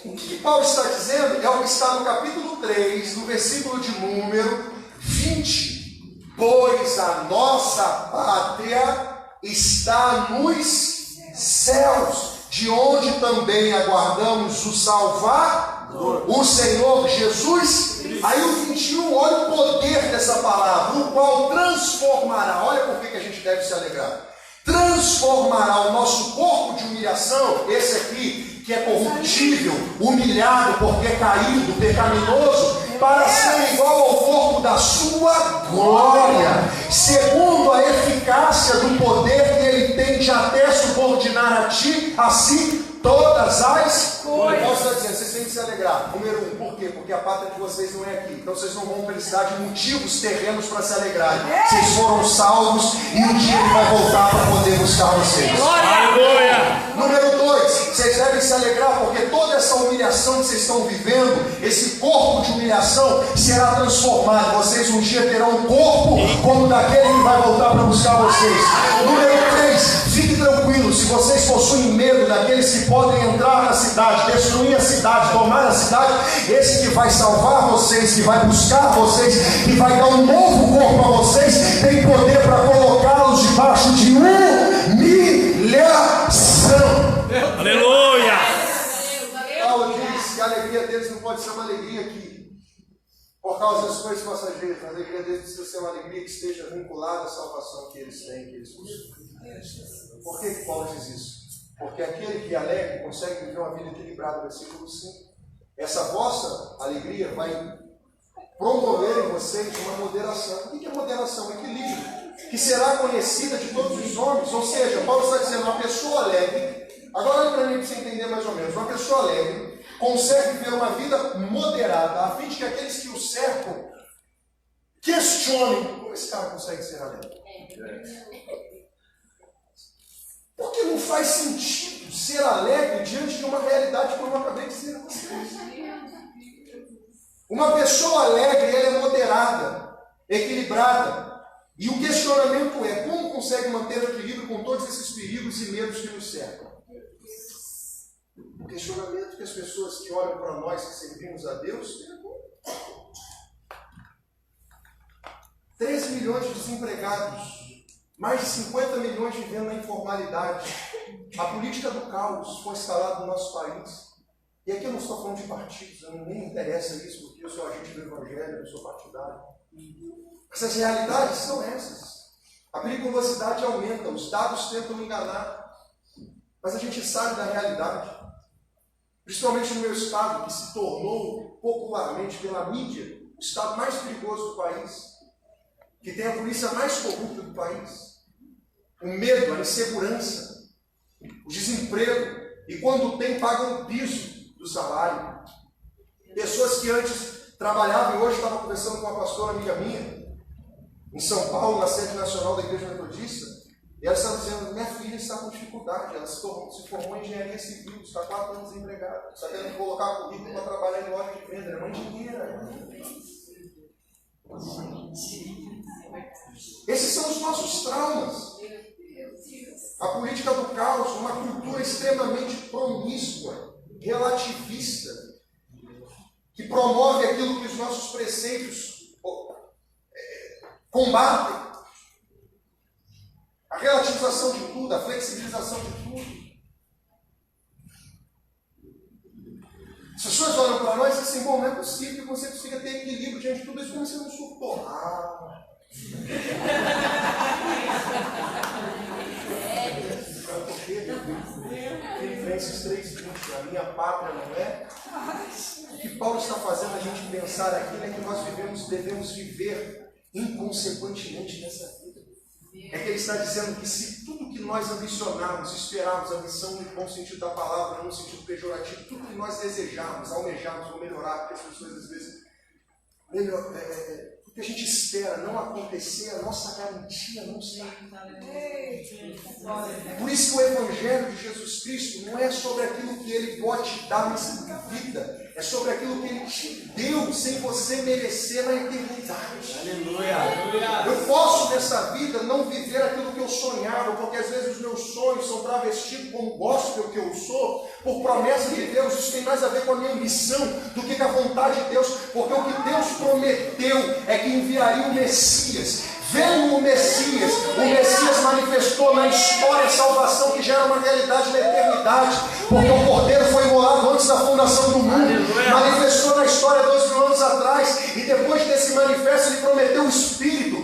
O que Paulo está dizendo é o que está no capítulo 3, no versículo de número 20. Pois a nossa pátria está nos céus, de onde também aguardamos o Salvador, o Senhor Jesus. Aí o 21, olha o poder dessa palavra, o qual transformará. Olha por que a gente deve se alegrar. Transformará o nosso corpo de humilhação, esse aqui, que é corruptível, humilhado porque é caído, pecaminoso, para ser igual ao corpo da sua glória, segundo a eficácia do poder que ele tem de até subordinar a ti, assim, todas as coisas. Paulo está dizendo, vocês têm que se alegrar. Número 1, por quê? Porque a pátria de vocês não é aqui. Então vocês não vão precisar de motivos terrenos para se alegrarem. Vocês foram salvos e um dia ele vai voltar para poder buscar vocês. Aleluia! Número 2, vocês devem se alegrar porque toda essa humilhação que vocês estão vivendo, esse corpo de humilhação será transformado. Vocês um dia terão um corpo como daquele que vai voltar para buscar vocês. Número 3, fique tranquilo, se vocês possuem medo daqueles que podem entrar na cidade, destruir a cidade, tomar a cidade, esse que vai salvar vocês, que vai buscar vocês, que vai dar um novo corpo a vocês, tem poder para colocá-los debaixo de humilhação. Aleluia! Paulo diz que a alegria deles não pode ser uma alegria aqui, por causa das coisas passageiras. A alegria deles precisa ser uma alegria que esteja vinculada à salvação que eles têm, que eles possuem. Por que Paulo diz isso? Porque aquele que é alegre consegue viver uma vida equilibrada, versículo 5. Essa vossa alegria vai promover em vocês uma moderação. O que é moderação? Equilíbrio. Que será conhecida de todos os homens. Ou seja, Paulo está dizendo, uma pessoa alegre, agora olha para mim para você entender mais ou menos, uma pessoa alegre consegue viver uma vida moderada, a fim de que aqueles que o cercam Questione como esse cara consegue ser alegre. Porque não faz sentido ser alegre diante de uma realidade como eu acabei de dizer a vocês. Uma pessoa alegre, ela é moderada, equilibrada. E o questionamento é: como consegue manter o equilíbrio com todos esses perigos e medos que nos cercam? O questionamento que as pessoas que olham para nós, que servimos a Deus, perguntam. 13 milhões de desempregados, mais de 50 milhões vivendo na informalidade. A política do caos foi instalada no nosso país. E aqui eu não estou falando de partidos, nem me interessa isso, porque eu sou agente do Evangelho, eu sou partidário. Essas realidades são essas. A periculosidade aumenta, os dados tentam enganar, mas a gente sabe da realidade. Principalmente no meu estado, que se tornou popularmente pela mídia o estado mais perigoso do país, que tem a polícia mais corrupta do país. O medo, a insegurança, o desemprego, e quando tem, pagam o piso do salário. Pessoas que antes trabalhavam, e hoje estava conversando com uma pastora amiga minha, em São Paulo, na sede nacional da Igreja Metodista, e ela estava dizendo: minha filha está com dificuldade, ela se formou em engenharia civil, está 4 anos desempregada, está querendo colocar currículo para trabalhar em loja de venda, é mãe de dinheiro. Esses são os nossos traumas. A política do caos, uma cultura extremamente promíscua, relativista, que promove aquilo que os nossos preceitos combatem. A relativização de tudo, a flexibilização de tudo. As pessoas olham para nós e dizem assim: bom, não é possível que você consiga ter equilíbrio diante de tudo isso, como você não surtou. Filipenses 3:20, a minha pátria não é. O que Paulo está fazendo a gente pensar aqui é que nós devemos viver inconsequentemente nessa vida. É que ele está dizendo que se tudo que nós ambicionarmos, esperarmos, ambição no bom sentido da palavra, não no sentido pejorativo, tudo que nós desejarmos, almejarmos ou melhorar, porque as pessoas às vezes o que a gente espera não acontecer, a nossa garantia não está. Por isso que o Evangelho de Jesus Cristo não é sobre aquilo que Ele pode te dar nessa vida, é sobre aquilo que Ele te deu sem você merecer na eternidade. Aleluia. Eu posso nessa vida não viver aquilo que eu sonhava, porque às vezes os meus sonhos são travestidos como gospel que eu sou, por promessa de Deus. Isso tem mais a ver com a minha ambição do que com a vontade de Deus, porque o que Deus prometeu é que enviaria o Messias. Vendo o Messias manifestou na história a salvação que gera uma realidade na eternidade, porque o Cordeiro foi imolado antes da fundação do mundo, manifestou na história 2000 anos atrás, e depois desse manifesto ele prometeu o Espírito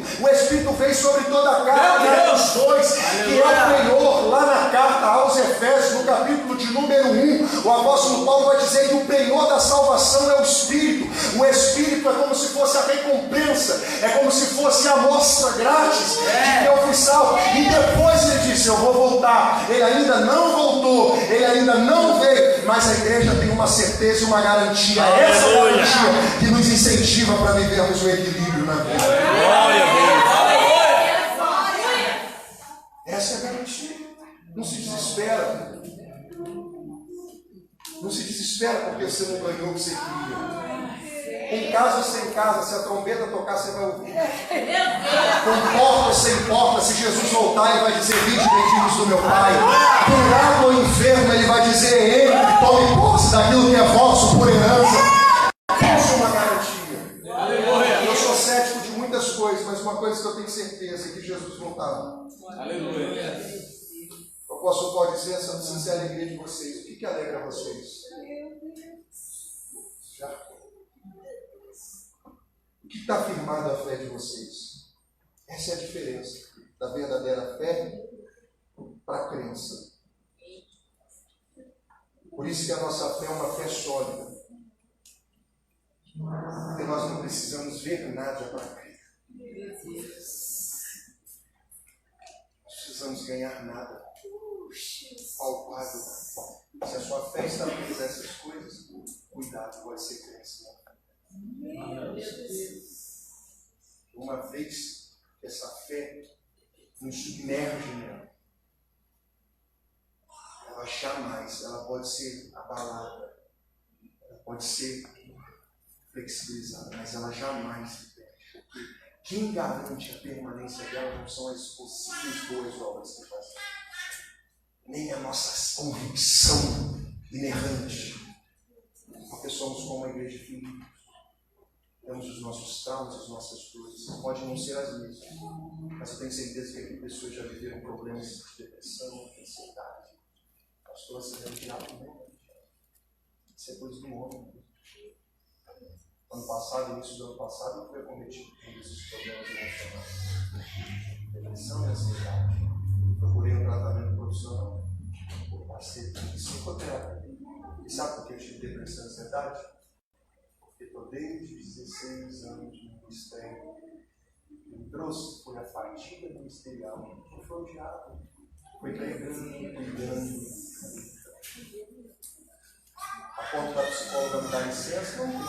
veio sobre toda a carne, Atos 2, que é o penhor, lá na carta aos Efésios, no capítulo de número 1, o apóstolo Paulo vai dizer que o penhor da salvação é o Espírito. O Espírito é como se fosse a recompensa, é como se fosse a amostra grátis de que eu fui salvo. E depois ele disse: eu vou voltar. Ele ainda não voltou, ele ainda não veio, mas a igreja tem uma certeza e uma garantia. Essa garantia que nos incentiva para vivermos o equilíbrio na vida. Glória a Deus. Essa é a garantia. Não se desespera. Não se desespera porque você não ganhou o que você queria. Com casa ou sem casa, se a trombeta tocar, você vai ouvir. Com porta ou sem porta, se Jesus voltar, ele vai dizer: vinde benditos do meu Pai. Curado ou enfermo, ele vai dizer: entre, tome posse daquilo que é vosso por herança. Isso é uma garantia. Eu sou cético de muitas coisas, mas uma coisa que eu tenho certeza é que Jesus voltará. Aleluia. O apóstolo pode dizer: essa sincera alegria de vocês. O que alegra vocês? Já. O que está firmado a fé de vocês? Essa é a diferença da verdadeira fé para a crença. Por isso que a nossa fé é uma fé sólida. Porque nós não precisamos ver nada para crer. Precisamos ganhar nada. Palpável. Se a sua fé está presa a essas coisas, cuidado, pode ser crença. vez que essa fé nos submerge nela, ela jamais, ela pode ser abalada, ela pode ser flexibilizada, mas ela jamais se perde. Quem garante a permanência dela não são as possíveis boas obras que fazemos, nem a nossa convicção inerrante, porque somos como a igreja de Filipos. Temos os nossos traumas, as nossas dores. Pode não ser as mesmas, mas eu tenho certeza que aqui pessoas já viveram problemas de depressão, de ansiedade. Pastor, você deve tirar do mundo. Isso é coisa do homem. Ano passado, início do ano passado, eu fui acometido por esses problemas emocionais. Depressão e ansiedade. Procurei um tratamento profissional. Passei por psicoterapia. E sabe por que eu tive depressão e ansiedade? Porque estou desde 16 anos no ministério. O que me trouxe foi a fadiga ministerial, que foi o diabo. Foi pregando, cuidando. A ponto da psicóloga me dar licença, não tem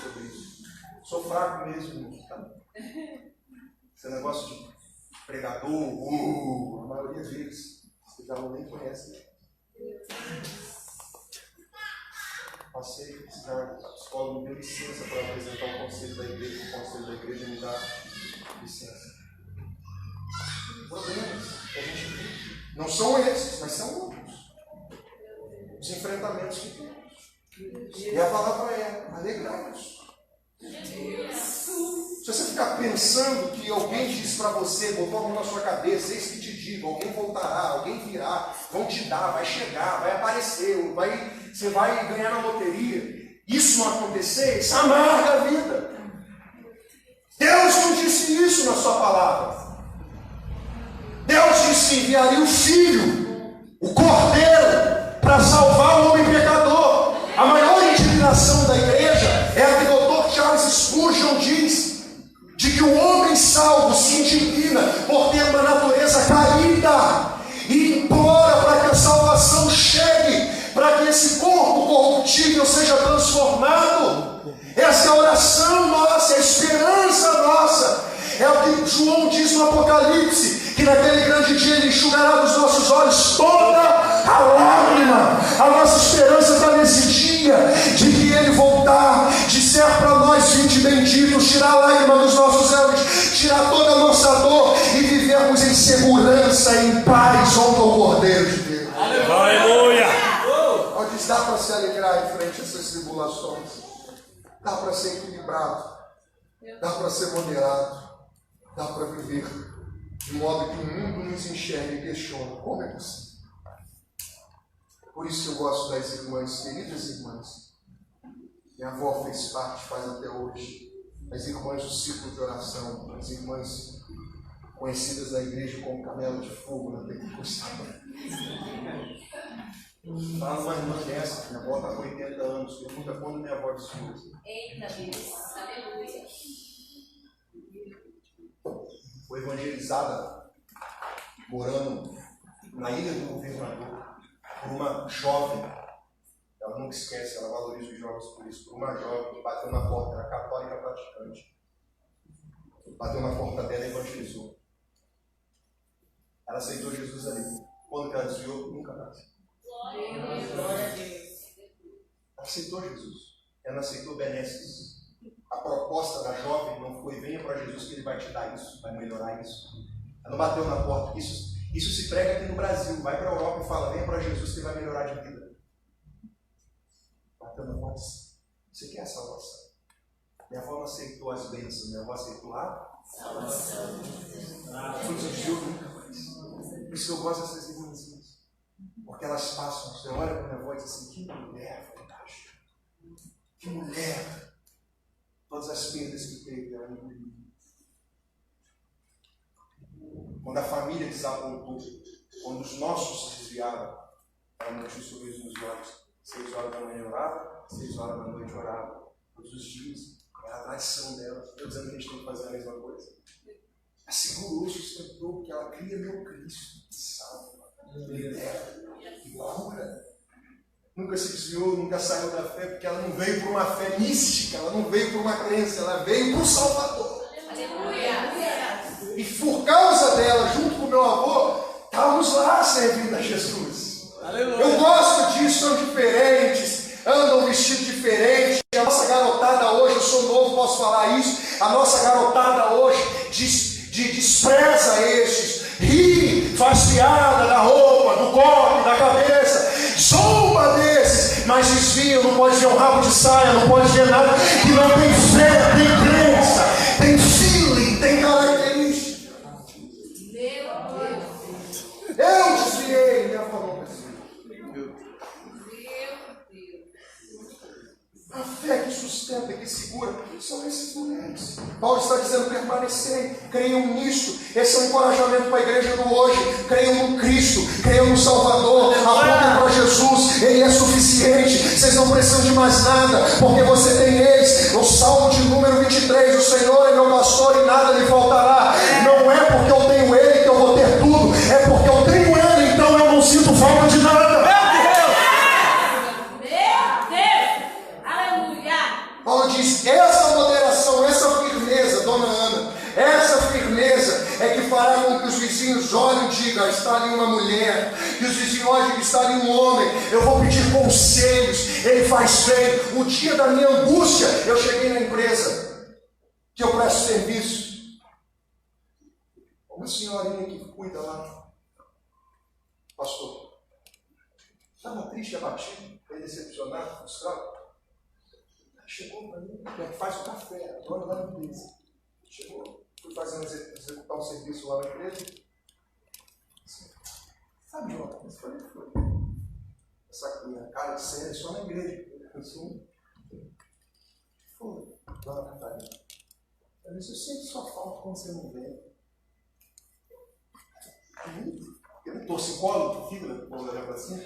sobre isso. Sou fraco mesmo. Tá? Esse negócio de pregador, a maioria deles, vocês já nem conhecem. Passei, a psicóloga me deu licença para apresentar o conselho da igreja, o conselho da igreja me dá licença. Problemas que a gente vive não são esses, mas são outros. Os enfrentamentos que temos. E a palavra é: alegrai-vos. Se você ficar pensando que alguém diz para você, botou a mão na sua cabeça, eis que te digo, alguém voltará, alguém virá, vão te dar, vai chegar, vai aparecer, você vai ganhar na loteria. Isso não acontecer, isso amarga a vida. Deus não disse isso na sua palavra. Deus disse que enviaria o Filho, o Cordeiro, para salvar o homem pecador. A maior indignação da igreja é a que o Dr. Charles Spurgeon diz, de que o homem salvo se indigna por ter uma natureza caída e implora para que a salvação chegue, para que esse corpo corruptível seja transformado. Essa é a oração nossa, é a esperança nossa. É o que João diz no Apocalipse, que naquele grande dia ele enxugará dos nossos olhos toda a lágrima. A nossa esperança está nesse dia, de que ele voltar, disser para nós: vinde benditos, tirar a lágrima dos nossos olhos, tirar toda a nossa dor e vivermos em segurança, em paz, junto ao Cordeiro de Deus. Aleluia! Diz, dá para se alegrar em frente a essas tribulações, dá para ser equilibrado, dá para ser moderado, dá para viver de modo que o mundo nos enxergue e questiona como é possível. Por isso eu gosto das irmãs, queridas irmãs. Minha avó fez parte, faz até hoje. As irmãs do ciclo de oração, as irmãs conhecidas da igreja como Camelo de Fogo na Pentecostal. Fala uma irmã dessa, minha avó está com 80 anos, pergunta quando minha avó desfruta. Eita Deus, aleluia. Foi evangelizada morando na Ilha do Governador por uma jovem. Ela nunca esquece, ela valoriza os jovens por isso. Por uma jovem que bateu na porta, era católica praticante. Bateu na porta dela e evangelizou. Ela aceitou Jesus ali. Quando que ela desviou? Nunca mais. Glória a Deus. Ela aceitou Jesus. Ela aceitou benesses. A proposta da jovem não foi: venha para Jesus que ele vai te dar isso, vai melhorar isso. Ela não bateu na porta. Isso se prega aqui no Brasil. Vai para a Europa e fala: venha para Jesus que ele vai melhorar de vida. Bateu na porta. Você quer a salvação? Minha avó não aceitou as bênçãos. Minha avó aceitou a salvação. Não desviou nunca mais. Por isso que eu gosto dessas irmãzinhas. Porque elas passam. Você olha para minha avó e diz assim: que mulher fantástica. Que mulher. Todas as perdas que teve, ela engoliu. Quando a família desapontou, quando os nossos se desviaram, ela não tinha sorriso nos olhos. 6 horas da manhã orava, 6 horas da noite orava. Todos os dias. Era a tradição dela. Estou dizendo que a gente tem que fazer a mesma coisa. Ela segurou, sustentou, porque ela cria meu Cristo. Salva, libera e cura. Nunca se desviou, nunca saiu da fé, porque ela não veio por uma fé mística, ela não veio por uma crença, ela veio por Salvador. Aleluia. meu avô, estávamos lá servindo a Jesus. Aleluia. Eu gosto disso, são diferentes, andam vestidos diferentes. A nossa garotada hoje, eu sou novo, posso falar isso, a nossa garotada hoje despreza estes, ri, faz piada da roupa, do corpo, da cabeça, zomba desses, mas desvia, não pode ver um rabo de saia, não pode ver nada que não tem fé, tem crença, tem feeling, tem característica. Eu desviei, minha falou assim. A fé que sustenta, que segura, são esses mulheres. Paulo está dizendo: permanecei, creiam nisso. Esse é um encorajamento para a igreja do hoje. Creiam no Cristo, creiam no Salvador, apontem para Jesus, Ele é suficiente. Vocês não precisam de mais nada, porque você tem eles. No Salmo de número 23, o Senhor é meu pastor e nada lhe faltará. Não é porque eu tenho Ele que eu vou ter tudo, é porque eu tenho Ele, então eu não sinto falta de nada. Paulo diz: essa moderação, essa firmeza, dona Ana, essa firmeza é que fará com que os vizinhos olhem e digam: está ali uma mulher, que os vizinhos olhem e digam: está ali um homem, eu vou pedir conselhos, ele faz bem. O dia da minha angústia, eu cheguei na empresa que eu presto serviço, uma senhorinha que cuida lá, pastor, estava triste, abatido, foi decepcionado, frustrado. Chegou para mim, que faz o café, a dona da empresa. Chegou, fui executar um serviço lá na empresa. Assim, sabe, Jota, mas foi. Essa minha cara de sério só na igreja. Eu sou foi, dona Catarina. Eu disse: eu sinto sua falta quando você não vem. Eu não torcicólogo, fígado, quando olhar para cima.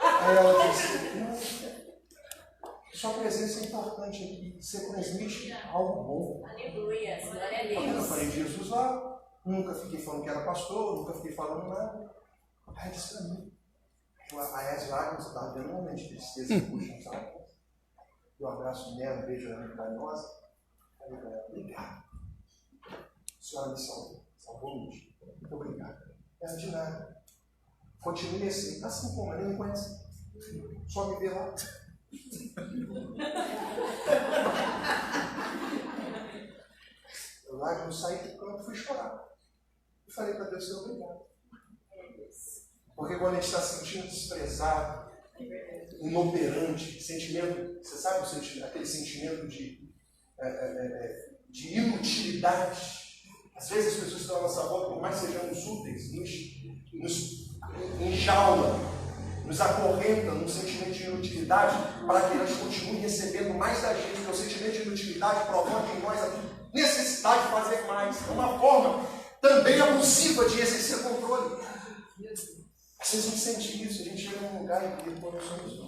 Aí ela disse: não, sua presença é importante aqui. Você transmite algo bom. Aleluia. Glória a Deus. Eu falei de Jesus lá, nunca fiquei falando que era pastor, nunca fiquei falando nada. Aí disse para mim: aí as lágrimas, eu estava vendo um momento de tristeza que puxam, sabe? Dei um abraço nela, um beijo na carinhosa. Falei para ela: obrigado. A senhora me salvou muito. Muito obrigado. Ela: de nada. Continue assim como ela nem me conhece. Só me vê lá. Eu lá, eu saí do campo e fui chorar. E falei para Deus: seu obrigado. Porque quando a gente está se sentindo desprezado, inoperante, sentimento, você sabe o sentimento, aquele sentimento de inutilidade. Às vezes as pessoas que estão à nossa volta, por mais sejamos úteis, nos enjaula, nos acorrenta num sentimento de inutilidade, para que elas continuem recebendo mais da gente, porque o sentimento de inutilidade provoca em nós a necessidade de fazer mais. É uma forma também abusiva de exercer controle. Às vezes a gente sente isso, a gente chega num lugar e depois nós somos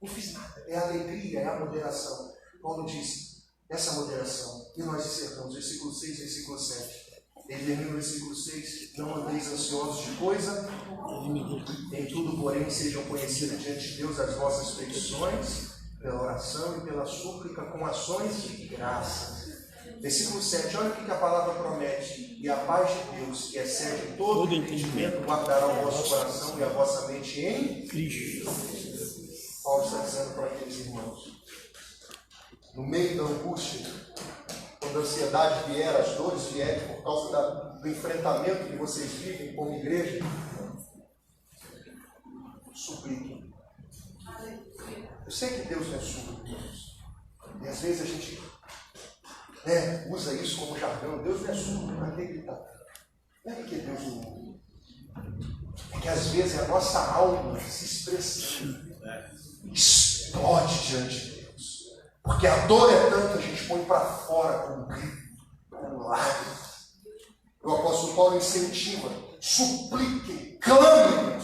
não fiz nada. É a alegria, é a moderação. Paulo diz: essa moderação, e nós encerramos, versículo 6, versículo 7. Ele termina no versículo 6: não andeis ansiosos de coisa, em tudo, porém, sejam conhecidas diante de Deus as vossas petições, pela oração e pela súplica, com ações de graça. Versículo 7, olha o que a palavra promete: e a paz de Deus, que excede todo entendimento, guardará o vosso coração e a vossa mente em Cristo. Paulo está dizendo para aqueles irmãos, no meio da angústia, quando a ansiedade vier, as dores vierem por causa do enfrentamento que vocês vivem como igreja, supliquem. Eu sei que Deus não é surdo, e às vezes a gente usa isso como jargão. Deus não é surdo, para que gritar? Não é porque Deus não ouve. É que às vezes a nossa alma se expressando explode diante de Deus. Porque a dor é tanta, a gente põe para fora com um grito, com lágrimas. O apóstolo Paulo incentiva: supliquem, clamem.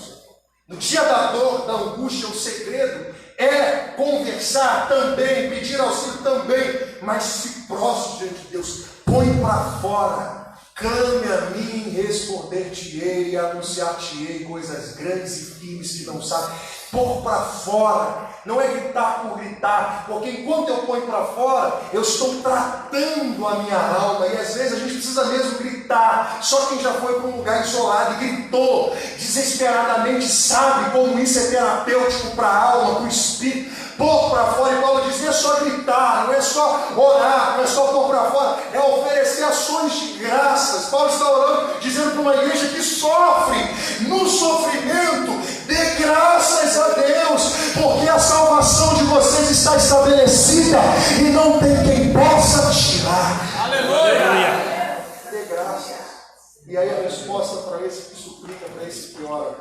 No dia da dor, da angústia, o segredo é conversar também, pedir auxílio também, mas se prostre diante de Deus, põe para fora. Clame a mim, responder-te-ei e anunciar-te-ei coisas grandes e firmes que não sabe. pôr para fora. Não é gritar por gritar, porque enquanto eu ponho para fora, eu estou tratando a minha alma, e às vezes a gente precisa mesmo gritar. Só quem já foi para um lugar isolado e gritou desesperadamente sabe como isso é terapêutico para a alma, para o espírito. Pôr para fora, e Paulo diz, não é só gritar, não é só orar, não é só pôr para fora, é oferecer ações de graças. Paulo está orando, dizendo para uma igreja que sofre, no sofrimento, dê graças a Deus, porque a salvação de vocês está estabelecida e não tem quem possa tirar. Aleluia. Dê graças. E aí a resposta para esse que suplica, para esse que ora,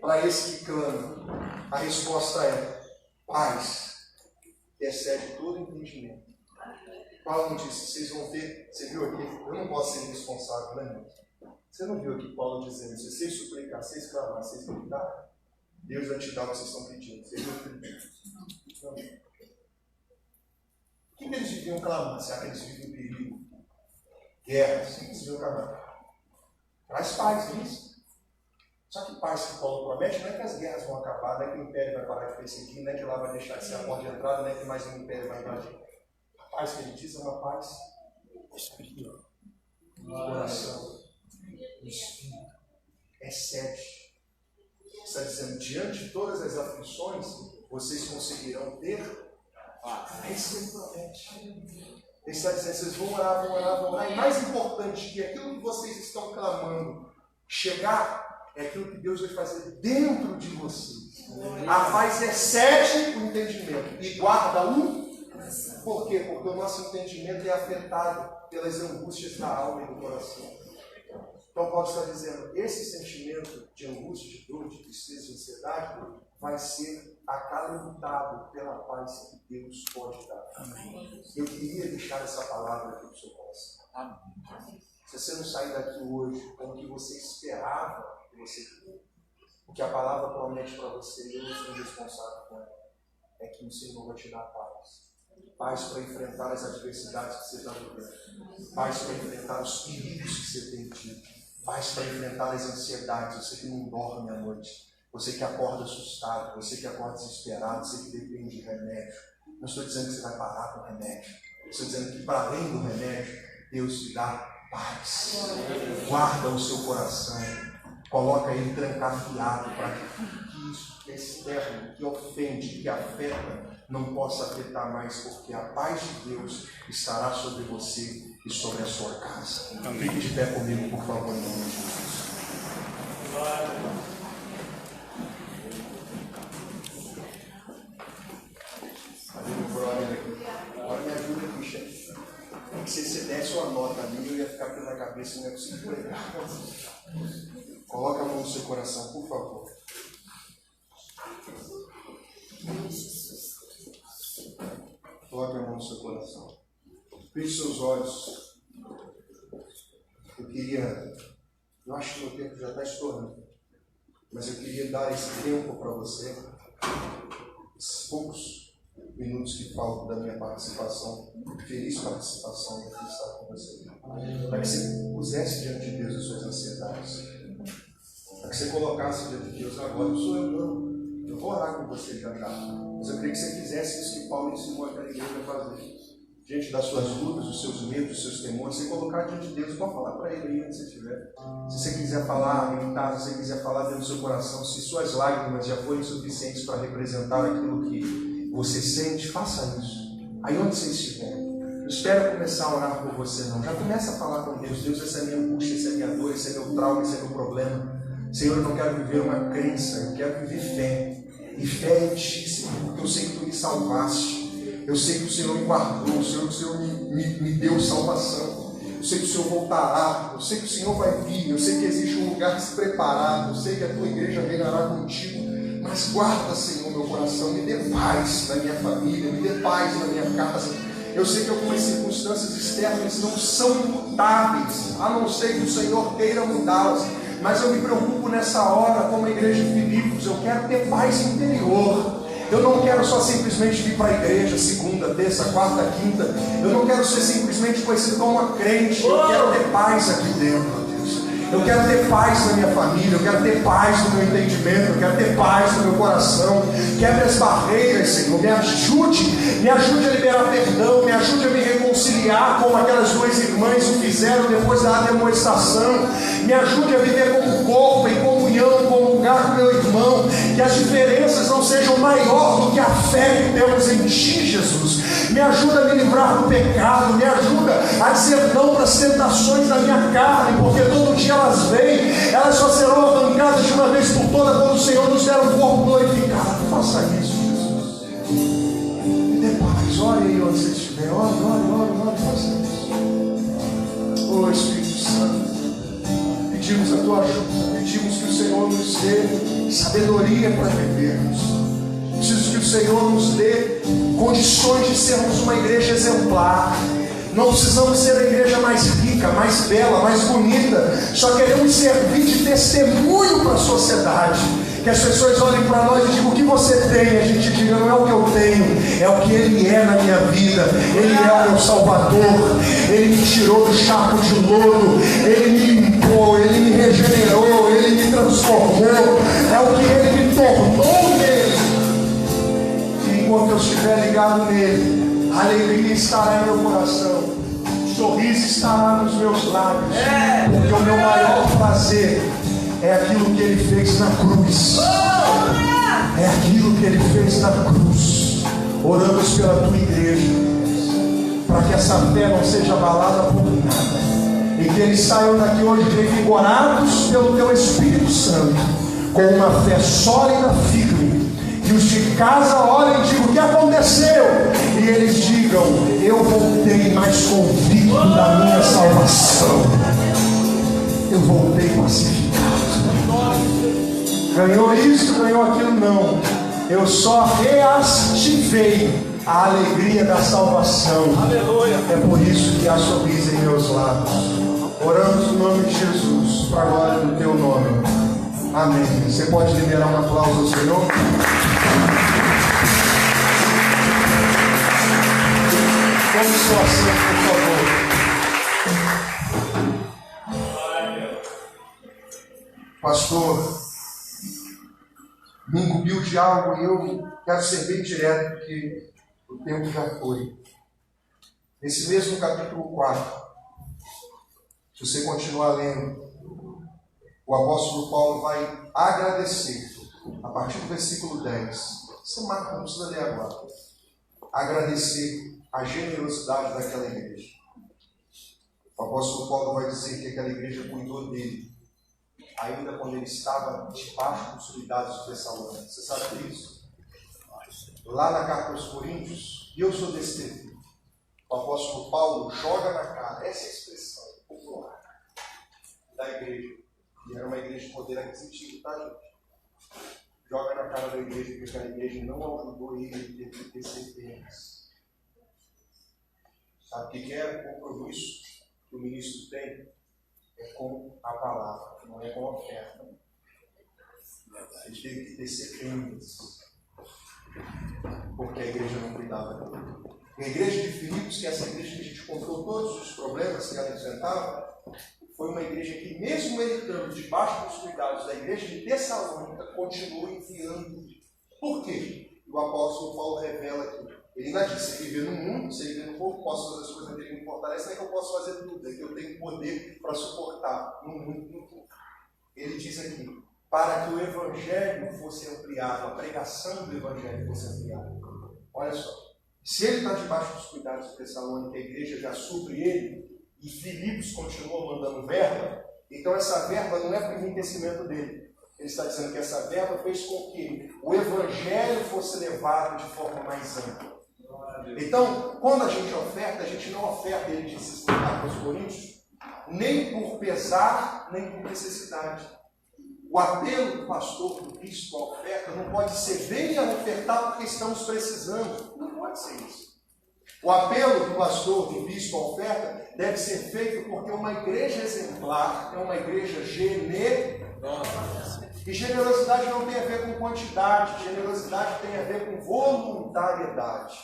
para esse que clama, a resposta é paz, que excede todo entendimento. Paulo disse, vocês vão ver, você viu aqui, eu não posso ser irresponsável, né, irmão? Você não viu aqui Paulo dizendo, se vocês suplicar, se vocês clamar, se vocês gritar, Deus vai te dar o que vocês estão pedindo. Vocês não acreditam? Não. O que eles deviam clamar? Será que eles vivem em perigo? Guerra, sim, eles deviam clamar. Traz paz, não é isso? Só que paz que Paulo promete não é que as guerras vão acabar, não é que o império vai parar de perseguir, não é que lá vai deixar de ser a porta de entrada, não é que mais um império vai invadir. A paz que ele diz é uma paz espiritual. No coração, no espírito. Excede. Está dizendo, diante de todas as aflições, vocês conseguirão ter paz que ele promete. Ele está dizendo, vocês vão orar, vão orar, vão orar. E mais importante que aquilo que vocês estão clamando chegar, é aquilo que Deus vai fazer dentro de vocês. A paz excede o entendimento e guarda o. Por quê? Porque o nosso entendimento é afetado pelas angústias da alma e do coração. Então Paulo está dizendo, esse sentimento de angústia, de dor, de tristeza, de ansiedade, vai ser acalentado pela paz que Deus pode dar. Amém. Eu queria deixar essa palavra aqui no seu coração. Amém. Se você não sair daqui hoje com o que você esperava que você viu, o que a palavra promete para você, eu sou responsável por ela, é que o Senhor vai te dar paz. Paz para enfrentar as adversidades que você está vivendo. Paz para enfrentar os perigos que você tem tido. Paz para enfrentar as ansiedades. Você que não dorme à noite. Você que acorda assustado. Você que acorda desesperado. Você que depende de remédio. Não estou dizendo que você vai parar com o remédio. Estou dizendo que para além do remédio, Deus te dá paz. Guarda o seu coração. Coloca ele trancafiado para que isso que é externo, que ofende, que afeta, não possa afetar mais, porque a paz de Deus estará sobre você e sobre a sua casa. Fique de pé comigo, por favor, em nome de Jesus. Cadê meu brother aqui? Agora me ajuda aqui, chefe. Se você desse uma nota ali, eu ia ficar aqui na cabeça e não ia conseguir pregar. Coloca a mão no seu coração, por favor. Coloque a mão no seu coração. Feche seus olhos. Eu acho que o meu tempo já está estourando, mas eu queria dar esse tempo para você, esses poucos minutos que faltam da minha participação, feliz participação de estar com você, para que você pusesse diante de Deus as suas ansiedades, para que você colocasse diante de Deus agora, não sou eu não. Eu vou orar com você já já. Mas eu queria que você fizesse isso que Paulo ensinou aquela igreja a fazer. Diante das suas lutas, dos seus medos, dos seus temores, você colocar diante de Deus e pode falar para Ele aí onde você estiver. Se você quiser falar, gritar, se você quiser falar dentro do seu coração, se suas lágrimas já forem suficientes para representar aquilo que você sente, faça isso. Aí onde você estiver. Não espera começar a orar por você não. Já começa a falar com Deus. Deus, essa é a minha angústia, essa é a minha dor, esse é meu trauma, esse é meu problema. Senhor, eu não quero viver uma crença, eu quero viver fé. E fé em Ti, Senhor, porque eu sei que Tu me salvaste. Eu sei que o Senhor me guardou, o Senhor me deu salvação. Eu sei que o Senhor voltará, eu sei que o Senhor vai vir, eu sei que existe um lugar preparado, eu sei que a Tua igreja reinará contigo. Mas guarda, Senhor, meu coração, me dê paz na minha família, me dê paz na minha casa. Eu sei que algumas circunstâncias externas não são imutáveis, a não ser que o Senhor queira mudá-las. Mas eu me preocupo nessa hora, como a igreja de Filipos, eu quero ter paz interior. Eu não quero só simplesmente vir para a igreja segunda, terça, quarta, quinta. Eu não quero ser simplesmente conhecido como uma crente. Eu quero ter paz aqui dentro, Deus. Eu quero ter paz na minha família, eu quero ter paz no meu entendimento, eu quero ter paz no meu coração. Quebre as barreiras, Senhor, me ajude a liberar perdão, me ajude a me reconciliar como aquelas duas irmãs o fizeram depois da demonstração. Me ajude a viver como corpo, em comunhão, como lugar com meu irmão, que as diferenças não sejam maior do que a fé que temos em Ti, Jesus. Me ajuda a me livrar do pecado, me ajuda a dizer não para as tentações da minha carne, porque todo dia elas vêm, elas só serão arrancadas de uma vez por todas quando o Senhor nos der um corpo glorificado. Faça isso, Jesus. Me dê paz, ore aí onde você estiver, ore, faça isso. Oh Espírito Santo, pedimos a Tua ajuda, pedimos que o Senhor nos dê sabedoria para vivermos. Preciso que o Senhor nos dê condições de sermos uma igreja exemplar. Não precisamos ser a igreja mais rica, mais bela, mais bonita. Só queremos servir de testemunho para a sociedade. Que as pessoas olhem para nós e digam: o que você tem? A gente diga: não é o que eu tenho, é o que Ele é na minha vida. Ele é o meu Salvador. Ele me tirou do charco de lodo. Ele me limpou, Ele me regenerou, Ele me transformou. É o que Ele me tornou nele. E enquanto eu estiver ligado nele, a alegria estará em meu coração, o sorriso estará nos meus lábios, porque o meu maior prazer é aquilo que Ele fez na cruz. É aquilo que Ele fez na cruz. Oramos pela Tua igreja, para que essa fé não seja abalada por nada, e que eles saiam daqui hoje revigorados pelo Teu Espírito Santo, com uma fé sólida, firme. Que os de casa olhem e digam: o que aconteceu? E eles digam: eu voltei mais convicto da minha salvação. Eu voltei pacificado. Ganhou isso, ganhou aquilo? Não. Eu só reativei a alegria da salvação. Aleluia. É por isso que há sorriso em meus lábios. Oramos no nome de Jesus, para a glória do Teu nome. Amém. Você pode liberar um aplauso ao Senhor? Vamos só assim, por favor. Pastor, me incumbiu de algo e eu quero ser bem direto, porque o tempo já foi. Nesse mesmo capítulo 4, se você continuar lendo, o apóstolo Paulo vai agradecer, a partir do versículo 10. Você marca, não precisa ler agora. Agradecer a generosidade daquela igreja. O apóstolo Paulo vai dizer que aquela igreja cuidou dele, ainda quando ele estava debaixo dos cuidados de Tessalônica. Você sabe disso? Lá na carta aos Coríntios, e eu sou desse tempo, o apóstolo Paulo joga na cara essa expressão popular da igreja, e era uma igreja de poder aquisitivo, tá, gente? Joga na cara da igreja que aquela igreja não ajudou ele a ter CPMs. Sabe o que é o compromisso que o ministro tem? É com a palavra, não é com a oferta. Ele teve que ter CPMs, porque a igreja não cuidava dele. A igreja de Filipos, que é essa igreja que a gente contou todos os problemas que ela enfrentava, foi uma igreja que, mesmo ele estando debaixo dos cuidados da igreja de Tessalônica, continua enviando. Por quê? O apóstolo Paulo revela aqui. Ele ainda diz: se viver no mundo, se viver no corpo, posso fazer as coisas dele que me fortalecem, não é que eu posso fazer tudo, é que eu tenho poder para suportar no mundo e no corpo. Ele diz aqui: para que o evangelho fosse ampliado, a pregação do evangelho fosse ampliada. Olha só, se ele está debaixo dos cuidados de Tessalônica, a igreja já supre ele, e Filipos continua mandando verba, então essa verba não é para o enriquecimento dele. Ele está dizendo que essa verba fez com que o evangelho fosse levado de forma mais ampla. Então, quando a gente não oferta, ele disse para os Coríntios, nem por pesar, nem por necessidade. O apelo do pastor, do bispo, à oferta, não pode ser: venha ofertar porque estamos precisando. Não pode ser isso. O apelo do pastor, do bispo, à oferta, deve ser feito porque uma igreja exemplar é uma igreja generosa. E generosidade não tem a ver com quantidade, generosidade tem a ver com voluntariedade.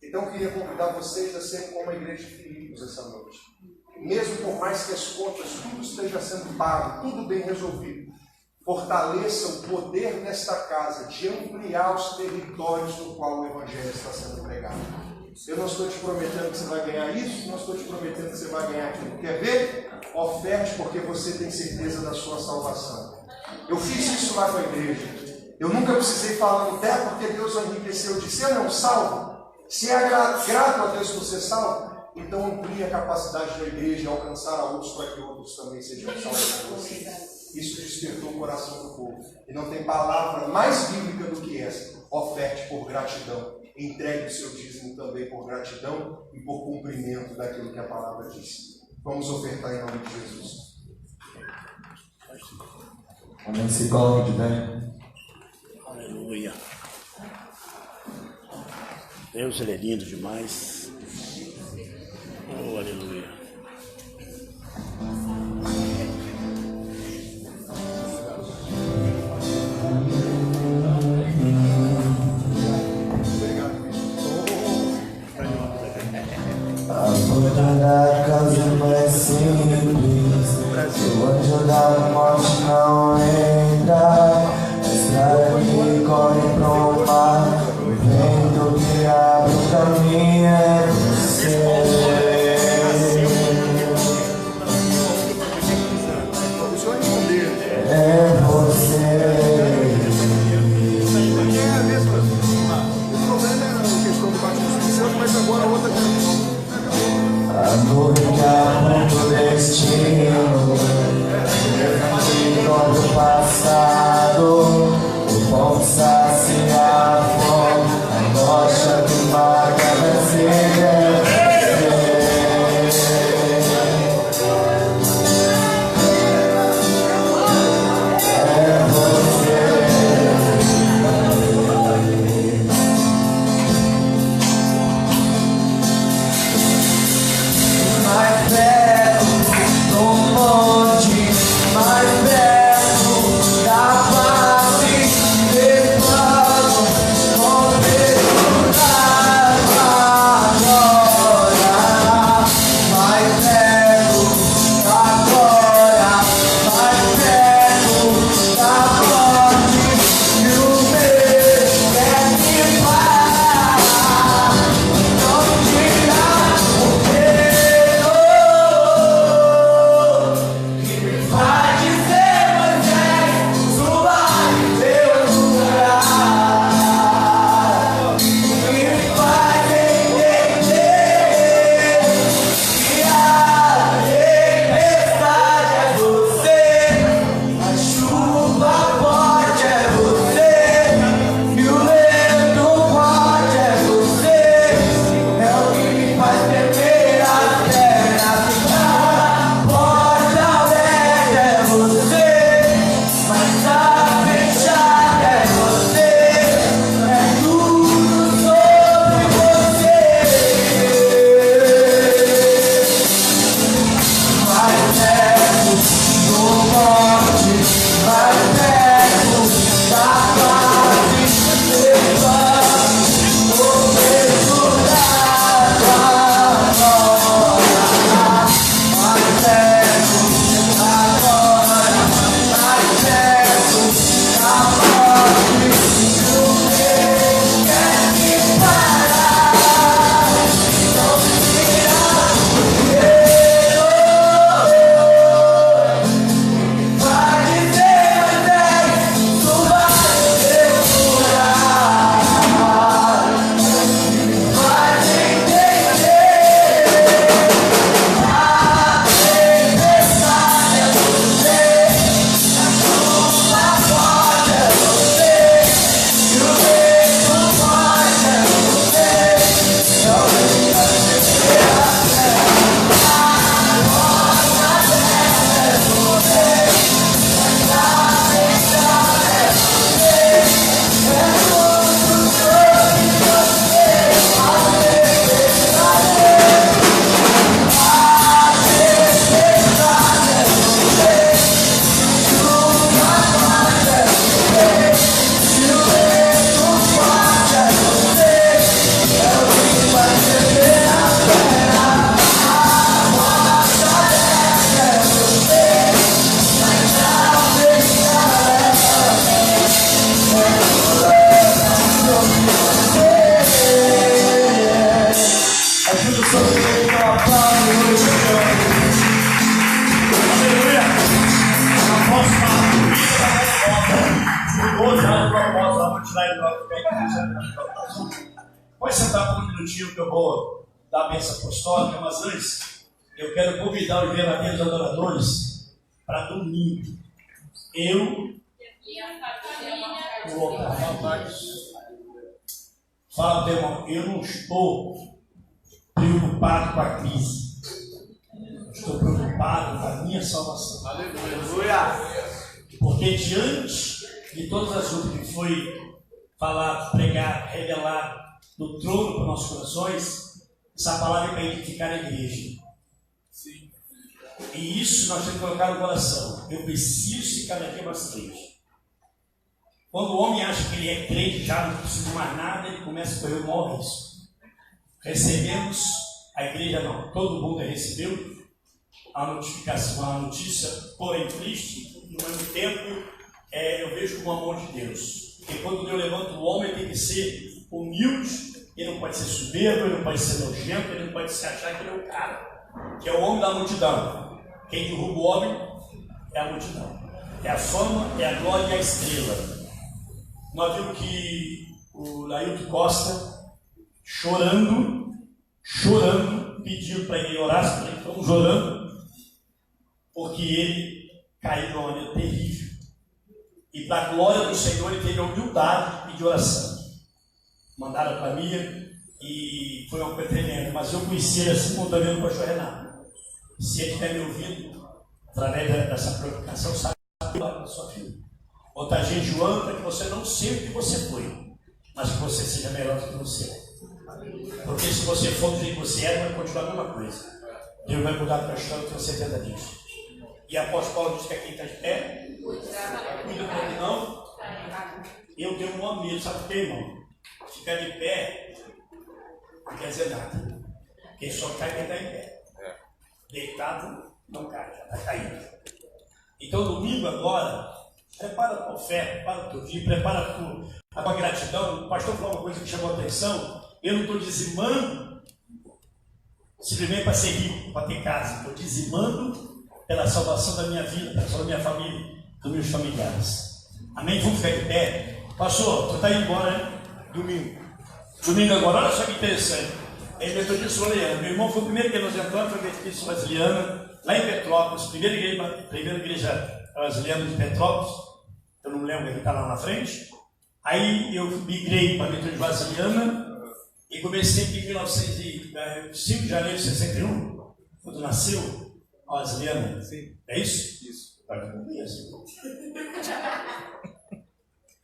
Então eu queria convidar vocês a serem como a igreja de Filipos essa noite. mesmo por mais que as contas, tudo esteja sendo pago, tudo bem resolvido, fortaleça o poder nesta casa de ampliar os territórios no qual o Evangelho está sendo pregado. Eu não estou te prometendo que você vai ganhar isso, não estou te prometendo que você vai ganhar aquilo. Quer ver? Oferte porque você tem certeza da sua salvação. Eu fiz isso lá com a igreja. Eu nunca precisei falar no pé porque Deus o enriqueceu. De ser não salvo, se é grato a Deus por ser salvo, então amplie a capacidade da igreja e alcançar a outros para que outros também sejam salvos por você. Isso despertou o coração do povo. E não tem palavra mais bíblica do que essa. Oferte por gratidão. Entregue o seu dízimo também por gratidão e por cumprimento daquilo que a palavra diz. Vamos ofertar em nome de Jesus. Amém. Se coloque de pé. Aleluia. Deus, Ele é lindo demais. Oh, aleluia. A casa mais simples, o anjo da morte não entra. A estrada que corre pro mar, o vento que abre o caminho é você. É você. O problema era a questão do batismo do céu, mas agora a outra questão. A nuvem que aponta o destino, levando o passado, o pão sacia a fome, a rocha que marca a vencida. No Pode sentar por um minutinho que eu vou dar a bênção apostólica, mas antes eu quero convidar os verdadeiros adoradores para domingo. Eu vou fala pro irmão, eu não estou preocupado com a crise. Estou preocupado com a minha salvação. Aleluia! Porque diante de todas as lutas que foi falado, pregado, revelado no trono para nossos corações, essa palavra é para edificar a igreja. Sim. E isso nós temos que colocar no coração. Eu preciso ficar daqui mais crente. Quando o homem acha que ele é crente, já não precisa mais nada, ele começa a correr o maior risco. Recebemos, a igreja não, todo mundo recebeu a notificação, a notícia, porém triste, no mesmo tempo, eu vejo como a mão de Deus. Porque quando Deus levanta o homem, ele tem que ser humilde, ele não pode ser soberbo, ele não pode ser nojento, ele não pode se achar que ele é o cara, que é o homem da multidão. Quem derruba o homem é a multidão, é a fama, é a glória e a estrela. Nós vimos que o Lailton Costa, chorando, pediu para ele orar, para ele, estamos chorando, porque ele caiu de uma maneira terrível. E para a glória do Senhor, ele teve a humildade de pedir oração. Mandaram para mim e foi uma coisa tremenda, mas eu conheci ele assim como também no pastor Renato. Se ele estiver me ouvindo, através dessa preocupação, sabe da sua vida. Outra gente jejuando para que você não seja o que você foi, mas que você seja melhor do que você é. Porque se você for do jeito que você é, vai continuar a mesma coisa. Deus vai mudar a tua história, eu tenho certeza disso. E a apóstolo Paulo diz que quem está de pé, cuida para que não. Eu tenho um amigo, sabe por quê, irmão? Ficar de pé não quer dizer nada. Quem só cai quem está em pé. Deitado não cai, já está caindo. Então domingo agora, prepara a tua oferta, prepara o teu dia, prepara a tua gratidão. O pastor falou uma coisa que chamou a atenção. Eu não estou dizimando simplesmente para ser rico, para ter casa. Estou dizimando pela salvação da minha vida, pela salvação da minha família, dos meus familiares. Amém? Vamos ficar de pé. Pastor, tu está indo embora, né? Domingo agora, olha só que interessante. É Metodista Oleana. Meu irmão foi o primeiro que nós entramos, foi Metodista Brasiliana, lá em Petrópolis, primeira igreja brasileira de Petrópolis. Eu não lembro quem está lá na frente. Aí eu migrei para a Metodista Brasiliana e comecei em 5 de janeiro de 61, quando nasceu a Brasiliana. Sim. É isso? Isso.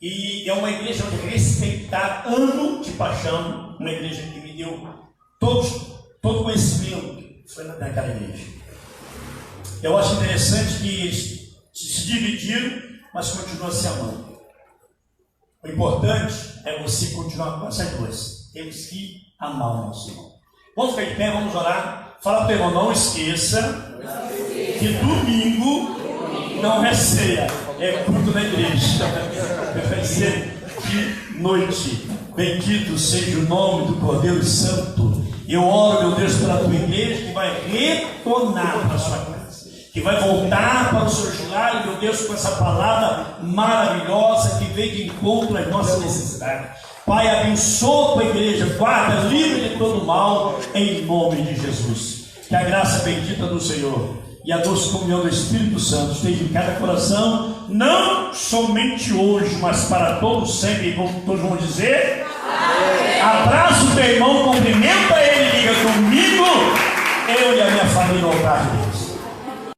E é uma igreja onde respeitar ano de paixão, uma igreja que me deu todo conhecimento, foi naquela igreja. Eu acho interessante que se dividiram, mas continuam se amando. O importante é você continuar com essas duas. Temos que amar o nosso irmão. Vamos ficar de pé, vamos orar. Fala para o irmão, não esqueça que domingo não é ceia, é culto na igreja. Vai ser de noite. Bendito seja o nome do Cordeiro Santo. Eu oro, meu Deus, pela tua igreja que vai retornar para a sua casa, que vai voltar para os seus lares, meu Deus, com essa palavra maravilhosa que vem de encontro às nossas necessidades. Pai, abençoa a tua igreja, guarda, livre de todo mal, em nome de Jesus. Que a graça bendita do Senhor e a doce comunhão do Espírito Santo esteja em cada coração, não somente hoje, mas para todos sempre. Todos vão dizer: amém. Abraça o teu irmão, cumprimenta ele, diga: comigo, eu e a minha família ao altar de Deus.